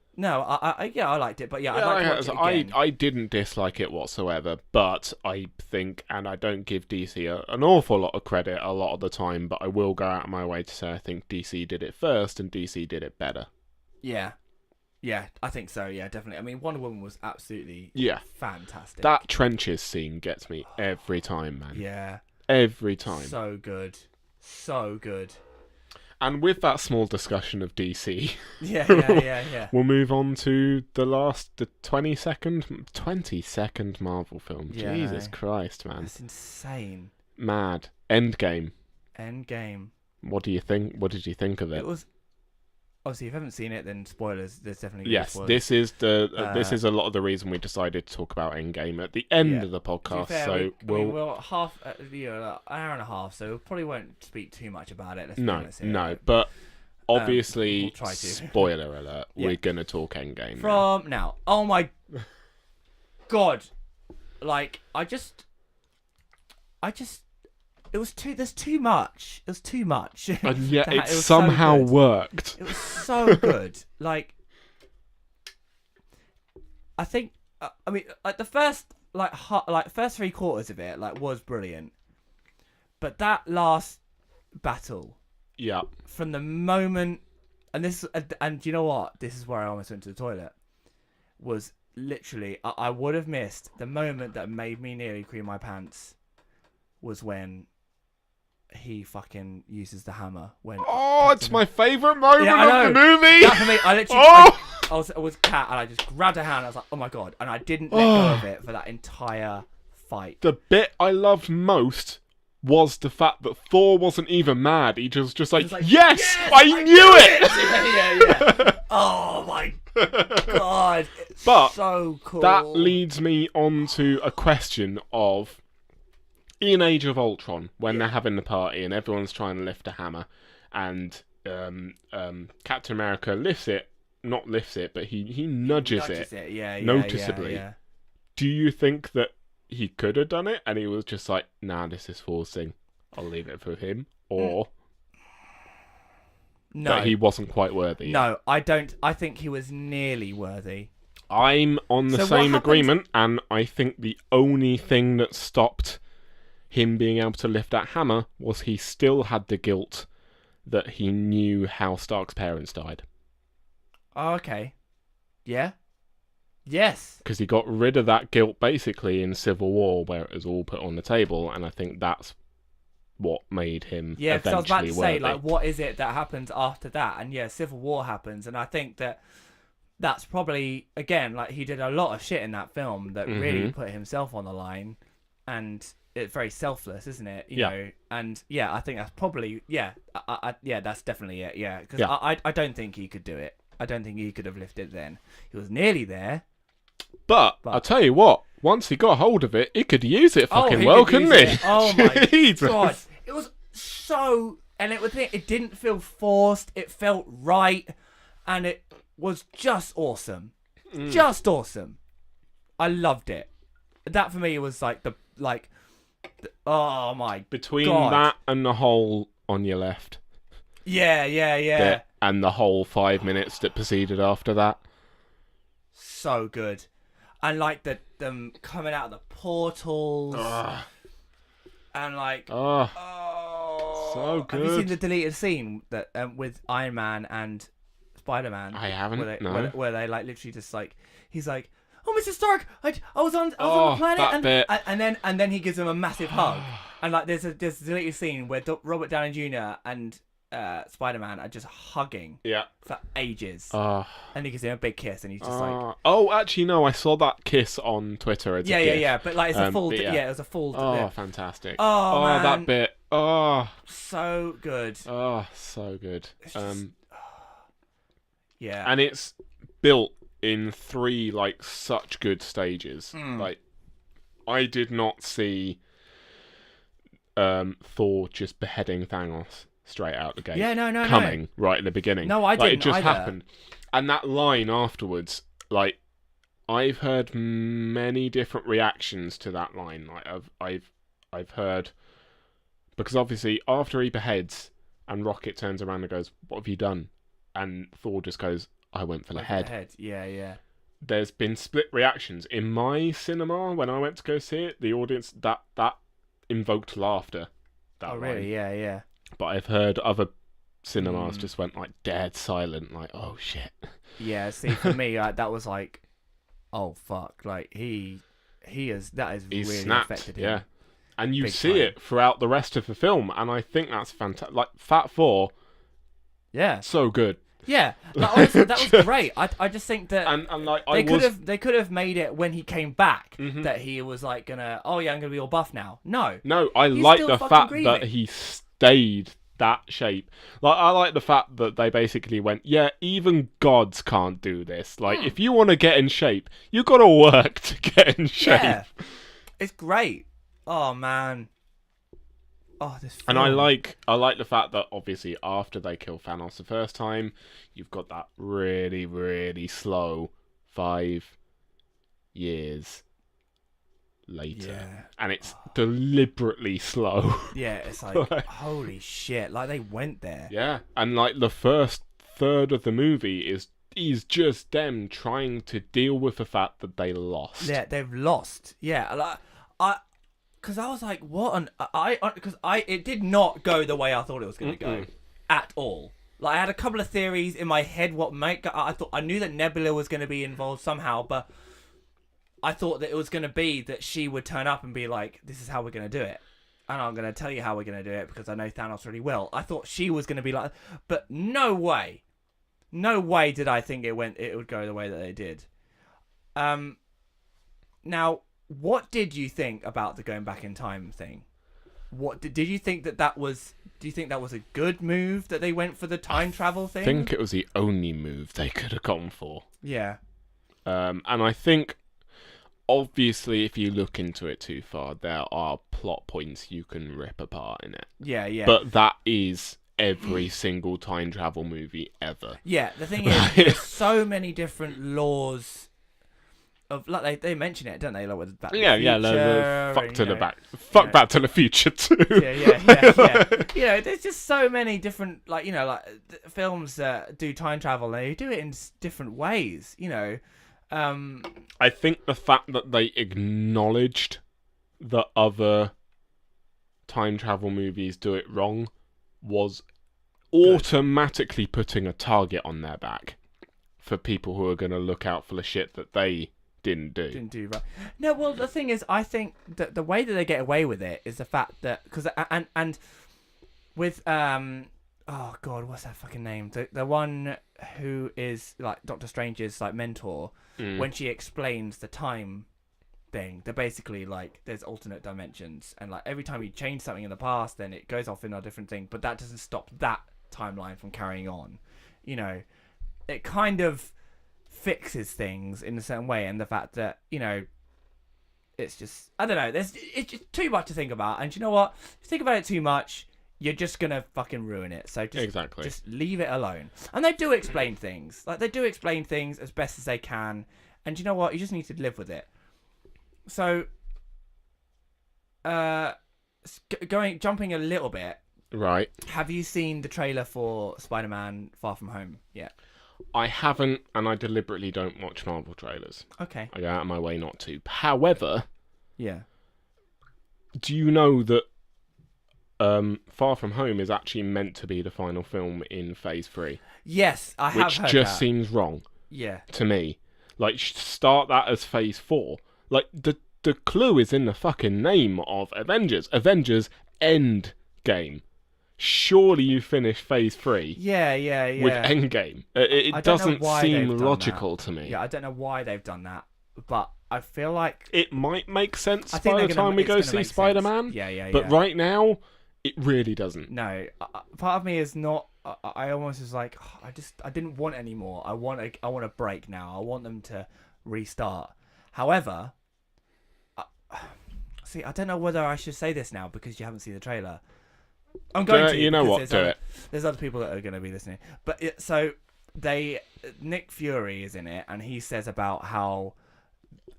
liked it, but I'd like to watch it again. I didn't dislike it whatsoever, but I think, and I don't give DC an awful lot of credit a lot of the time, but I will go out of my way to say I think DC did it first and DC did it better. Yeah, I think so. Yeah, definitely. I mean, Wonder Woman was absolutely fantastic. That trenches scene gets me every time, man. Yeah, every time. So good, so good. And with that small discussion of DC, yeah. we'll move on to the 20 second Marvel film. Yeah, Jesus Christ, man. That's insane. Mad. Endgame. Endgame. What do you think? What did you think of it? It was obviously, if you haven't seen it, then spoilers. There's definitely gonna be Yes, spoilers. this is a lot of the reason we decided to talk about Endgame at the end of the To be podcast. fair, So we'll half, an hour and a half, so we probably won't speak too much about it. Let's be honest here. no, but obviously, we'll try to. spoiler alert, Yeah. we're gonna talk Endgame now. From now. Oh my god! Like I just. It was too. There's too much. It was too much. And yet it was somehow so good. worked. It was so good. Like, I think. I mean, like the first, first 3/4 of it, was brilliant. But that last battle, Yeah. from the moment, and you know what? This is where I almost went to the toilet. Was literally, I would have missed the moment that made me nearly cream my pants. Was when he fucking uses the hammer. It's my favourite moment of the movie. That for me, I literally, I was cat, and I just grabbed her hand. And I was like, oh my god, and I didn't let go of it for that entire fight. The bit I loved most was the fact that Thor wasn't even mad. He just like, yes, I knew it. Yeah. Oh my god, it's But so cool. that leads me on to a question of, in Age of Ultron, when they're having the party and everyone's trying to lift a hammer, and Captain America not lifts it, but he nudges it noticeably. Yeah. Do you think that he could have done it and he was just like, nah, this is forcing, I'll leave it for him? Or that he wasn't quite worthy yet? No, I don't. I think he was nearly worthy. I'm on the same agreement, and I think the only thing that stopped him being able to lift that hammer was he still had the guilt that he knew how Stark's parents died. Oh, okay. Yeah. Yes. Because he got rid of that guilt basically in Civil War, where it was all put on the table, and I think that's what made him Yeah, because I was about to worthy. say, what is it that happens after that? And yeah, Civil War happens, and I think that's probably, again, he did a lot of shit in that film that really put himself on the line, and it's very selfless, isn't it? You know, and yeah, I think that's probably that's definitely it. Yeah, because I don't think he could do it. I don't think he could have lifted then. He was nearly there. But I'll tell you what, once he got hold of it, he could use it fucking well, couldn't he? Oh my god. It was so, and it didn't feel forced, it felt right, and it was just awesome. Just awesome. I loved it. That for me was oh my Between god. that and the hole on your left. Yeah. And the whole 5 minutes that proceeded after that. So good. And them coming out of the portals. And so good. Have you seen the deleted scene that with Iron Man and Spider-Man? I haven't. Where they literally just he's like, oh, Mr. Stark, I was on the planet, that bit. and then he gives him a massive hug, and there's a deleted scene where Robert Downey Jr. and Spider-Man are just hugging for ages, and he gives him a big kiss, and he's just actually no, I saw that kiss on Twitter. It's a GIF. but it's a full, it was a full. Fantastic! Oh man, that bit. So good. So good. Yeah, and it's built in 3 such good stages. I did not see Thor just beheading Thanos straight out the gate. Yeah, no, coming right at the beginning. No, I didn't. It just either. happened, and that line afterwards, I've heard many different reactions to that line. I've heard, because obviously after he beheads and Rocket turns around and goes, "What have you done?" and Thor just goes, "I went for the head." Yeah. There's been split reactions in my cinema when I went to go see it. The audience that invoked laughter. That really? line. Yeah. But I've heard other cinemas just went dead silent, oh shit. Yeah. See, for me, that was oh fuck, he has really snapped, affected him. Yeah, and you big see time. it throughout the rest of the film, and I think that's fantastic. Fat Four. Yeah. So good. Yeah, honestly, that was great. I just think that they could have made it when he came back that he was I'm gonna be all buff now. No, I like the fact that he stayed that shape. Like, I like the fact that they basically went, yeah, even gods can't do this. Like, if you want to get in shape, you got to work to get in shape. Yeah, it's great. Oh man. Oh, this film. And I like the fact that obviously after they kill Thanos the first time, you've got that really, really slow 5 years later. Yeah. And it's deliberately slow. Yeah, it's like, holy shit. Like, they went there. Yeah. And like the first third of the movie is just them trying to deal with the fact that they lost. Yeah, they've lost. Yeah, like, because I was like, what? Because it did not go the way I thought it was going to go at all. Like, I had a couple of theories in my head. I knew that Nebula was going to be involved somehow, but I thought that it was going to be that she would turn up and be like, "This is how we're going to do it," and I'm going to tell you how we're going to do it because I know Thanos really well. I thought she was going to be like, but no way did I think it would go the way that they did. Now, what did you think about the going back in time thing? What did you think that was? Do you think that was a good move that they went for the time travel thing? I think it was the only move they could have gone for. Yeah. And I think, obviously, if you look into it too far, there are plot points you can rip apart in it. Yeah, yeah. But that is every single time travel movie ever. Yeah, the thing is, there's so many different laws of, like, they mention it, don't they? Like, with Back to the Future, Back to the Future too. Yeah. You know, there's just so many different, like, you know, like films that do time travel, and they do it in different ways. You know, I think the fact that they acknowledged that other time travel movies do it wrong was automatically putting a target on their back for people who are going to look out for the shit that they didn't do right. No, well, the thing is, I think that the way that they get away with it is the fact that, because and with oh god, what's that fucking name? The one who is like Doctor Strange's like mentor, when she explains the time thing, they're basically like, there's alternate dimensions, and like every time you change something in the past, then it goes off in a different thing, but that doesn't stop that timeline from carrying on. You know, it kind of fixes things in a certain way, and the fact that, you know, it's just, I don't know, it's just too much to think about, and you know what, if you think about it too much, you're just gonna fucking ruin it. So just leave it alone. And they do explain things, like, they do explain things as best as they can, and you know what, you just need to live with it. So jumping a little bit, right, have you seen the trailer for Spider-Man Far From Home yet? I haven't, and I deliberately don't watch Marvel trailers. Okay. I go out of my way not to. However, yeah, do you know that Far From Home is actually meant to be the final film in Phase 3? Yes, I have heard that. Which just seems wrong. Yeah. To me. Like, start that as Phase 4. Like, the clue is in the fucking name of Avengers. Avengers Endgame. Surely you finish Phase 3 yeah. with Endgame. It doesn't seem logical to me. Yeah, I don't know why they've done that, but I feel like it might make sense by the time we go see Spider-Man. Yeah. But right now, it really doesn't. No, part of me is not. I almost was like, I didn't want any more. I want a break now. I want them to restart. However, see, I don't know whether I should say this now because you haven't seen the trailer. I'm going to. You know what? Do it. There's other people that are going to be listening, but Nick Fury is in it, and he says about how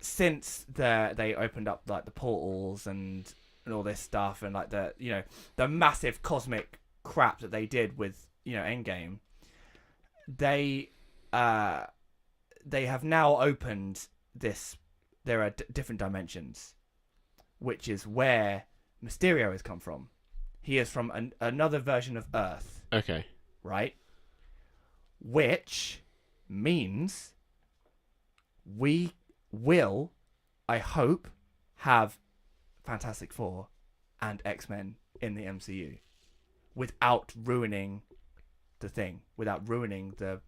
since they opened up like the portals and all this stuff, and like the massive cosmic crap that they did with Endgame, they have now opened this. There are different dimensions, which is where Mysterio has come from. He is from another version of Earth. Okay. Right? Which means we will, I hope, have Fantastic Four and X-Men in the MCU without ruining the thing, without ruining the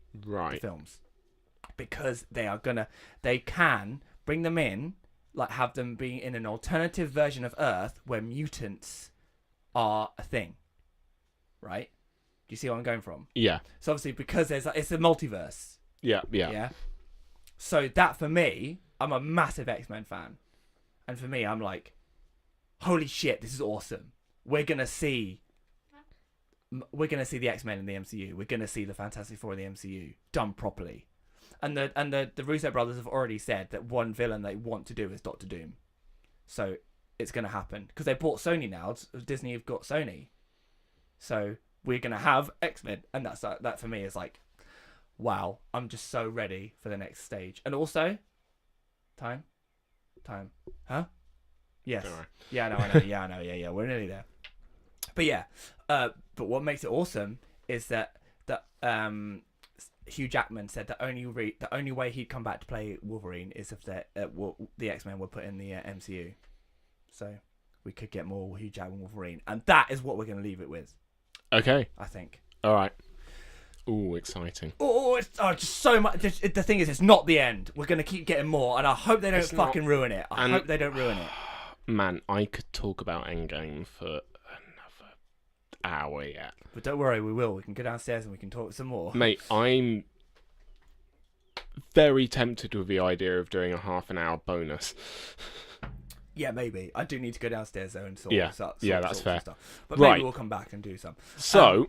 films. Because they can bring them in, like have them be in an alternative version of Earth where mutants are a thing, right? Do you see what I'm going from? Yeah. So obviously because it's a multiverse. Yeah. Yeah. So that for me, I'm a massive X-Men fan, and for me, I'm like, holy shit, this is awesome. We're gonna see the X-Men in the MCU. We're gonna see the Fantastic Four in the MCU done properly, and the Russo brothers have already said that one villain they want to do is Doctor Doom, so it's gonna happen because they bought Sony now. Disney have got Sony, so we're gonna have X-Men, and that for me is like, wow, I'm just so ready for the next stage. And also, time, huh? Yes. Yeah, I know. Yeah, we're nearly there. But yeah, but what makes it awesome is that Hugh Jackman said the only way he'd come back to play Wolverine is if the X-Men were put in the MCU. So we could get more Hugh Jackman Wolverine, and that is what we're going to leave it with. Okay. I think. All right. Ooh, exciting. It's just so much. The thing is, it's not the end. We're going to keep getting more, and I hope they don't fucking ruin it. I hope they don't ruin it. Man, I could talk about Endgame for another hour yet. But don't worry, we will. We can go downstairs and we can talk some more. Mate, I'm very tempted with the idea of doing a half an hour bonus. Yeah, maybe. I do need to go downstairs though and sort that's fair. Stuff. But maybe we'll come back and do some. So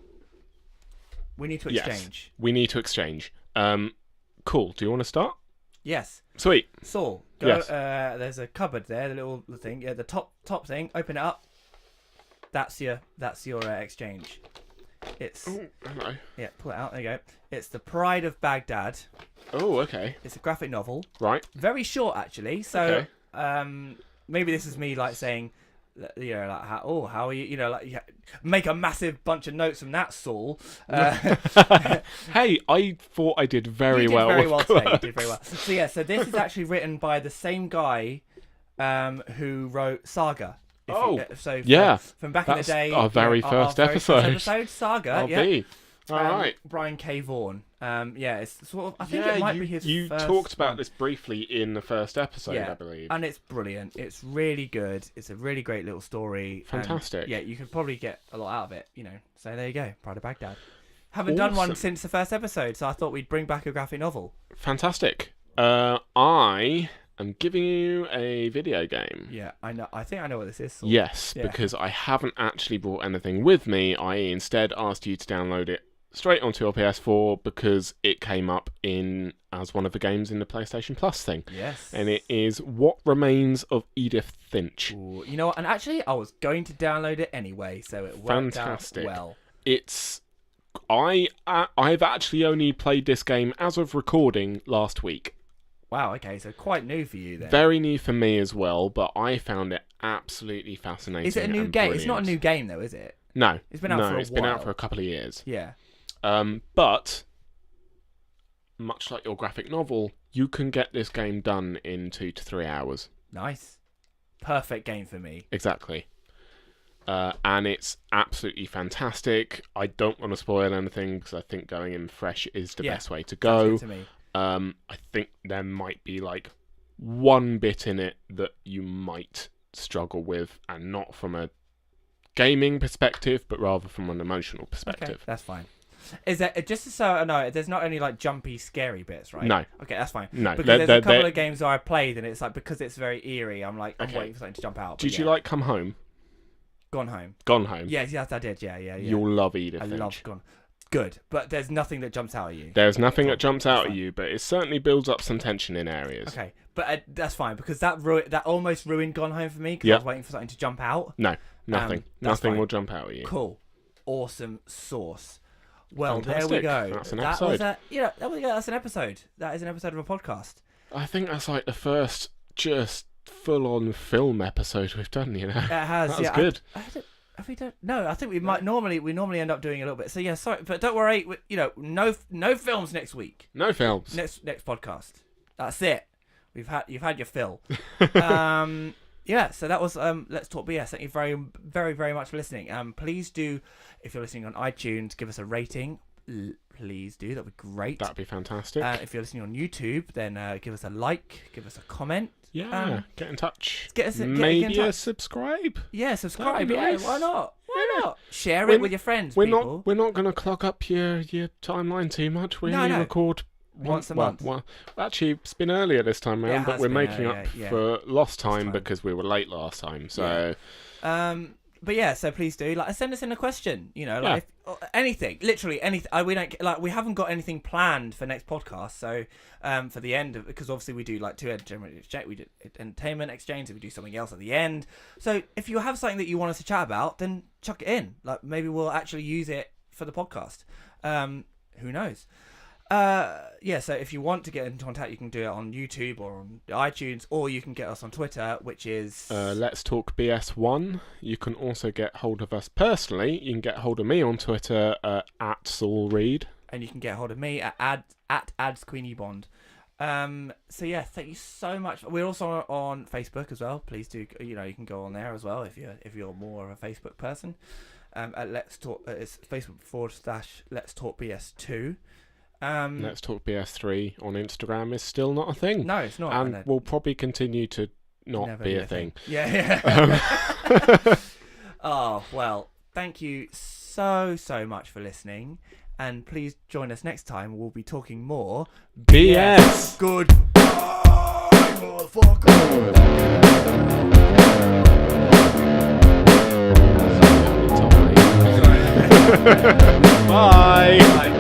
we need to exchange. Yes, we need to exchange. Cool. Do you want to start? Yes. Sweet. Saul, go. Yes. There's a cupboard there, the little thing. Yeah, the top thing. Open it up. That's your exchange. It's. Hello. Yeah, pull it out. There you go. It's The Pride of Baghdad. Oh, okay. It's a graphic novel. Right. Very short, actually. So, maybe this is me like saying, you know, like how are you? You know, like make a massive bunch of notes from that, Saul. Hey, I thought I did very well. Very well today. You did very well. So yeah, so this is actually written by the same guy who wrote Saga. From back in the day, our very first episode, Saga. All right. Brian K. Vaughan. It's sort of. I think it might be his. You first talked about one. this briefly in the first episode, I believe. And it's brilliant. It's really good. It's a really great little story. Fantastic. And, you could probably get a lot out of it. You know. So there you go. Pride of Baghdad. Haven't done one since the first episode, so I thought we'd bring back a graphic novel. Fantastic. I am giving you a video game. Yeah, I know. I think I know what this is. Saul. Yes, because I haven't actually brought anything with me. I instead asked you to download it straight onto your PS4 because it came up as one of the games in the PlayStation Plus thing. Yes. And it is What Remains of Edith Finch. Ooh, you know what? And actually, I was going to download it anyway, so it worked out well. It's... I've actually only played this game as of recording last week. Wow, okay, so quite new for you then. Very new for me as well, but I found it absolutely fascinating. Is it a new game? Brilliant. It's not a new game though, is it? No. It's been out for a while. It's been out for a couple of years. Yeah. But much like your graphic novel, you can get this game done in 2 to 3 hours. Nice. Perfect game for me. Exactly. And it's absolutely fantastic. I don't want to spoil anything because I think going in fresh is the best way to go. Sounds good to me. I think there might be like one bit in it that you might struggle with, and not from a gaming perspective, but rather from an emotional perspective. Okay, that's fine. Is that just so I know? There's not any like jumpy, scary bits, right? No. Okay, that's fine. No, because there's a couple of games that I played, and it's like because it's very eerie. I'm like, I'm waiting for something to jump out. Did you like Come Home? Gone Home. Gone Home. Yes, I did. Yeah. You'll love Edith Finch. I love Gone. Good, but there's nothing that jumps out at you. There's nothing that jumps out at you, but it certainly builds up some tension in areas. Okay, but that's fine because that almost ruined Gone Home for me because I was waiting for something to jump out. No, nothing. Nothing fine. will jump out at you. Cool, awesome sauce. Well, Fantastic. there we go. That's an episode. That's an episode. That is an episode of a podcast. I think that's like the first just full-on film episode we've done. You know, It has. That was good. Have we done? No, I think we might normally end up doing a little bit. So yeah, sorry, but don't worry. No films next week. No films. Next podcast. That's it. You've had your fill. Yeah. So that was Let's Talk BS. Thank you very, very, very much for listening. Please do, if you're listening on iTunes, give us a rating. Please do. That'd be great. That'd be fantastic. If you're listening on YouTube, then give us a like, give us a comment. Yeah, get in touch. Get in Maybe touch. subscribe. Yeah, subscribe. That'd be Yeah, nice. why not? Why not? Share it with your friends, We're people. not going to clog up your timeline too much. We only record once a month. Well, actually, it's been earlier this time around, but we're making up for lost time because we were late last time. So, but yeah, so please do send us in a question. You know, like anything, literally anything. We don't we haven't got anything planned for next podcast. So for the end of, because obviously we do like two entertainment exchange, we do entertainment exchange, and we do something else at the end. So if you have something that you want us to chat about, then chuck it in. Like maybe we'll actually use it for the podcast. Who knows? So if you want to get in contact, you can do it on YouTube or on iTunes, or you can get us on Twitter, which is Let's Talk BS1. You can also get hold of us personally. You can get hold of me on Twitter at Saul Reed, and you can get hold of me at adsqueeniebond. So yeah, thank you so much. We're also on Facebook as well. Please do, you can go on there as well if you're more of a Facebook person. At Let's Talk, it's Facebook/Let's Talk BS2. Let's Talk BS3 on Instagram is still not a thing. No, it's not. And will probably continue to not be a thing. Yeah. Oh, well, thank you so much for listening. And please join us next time. We'll be talking more BS. Good. Bye. Bye.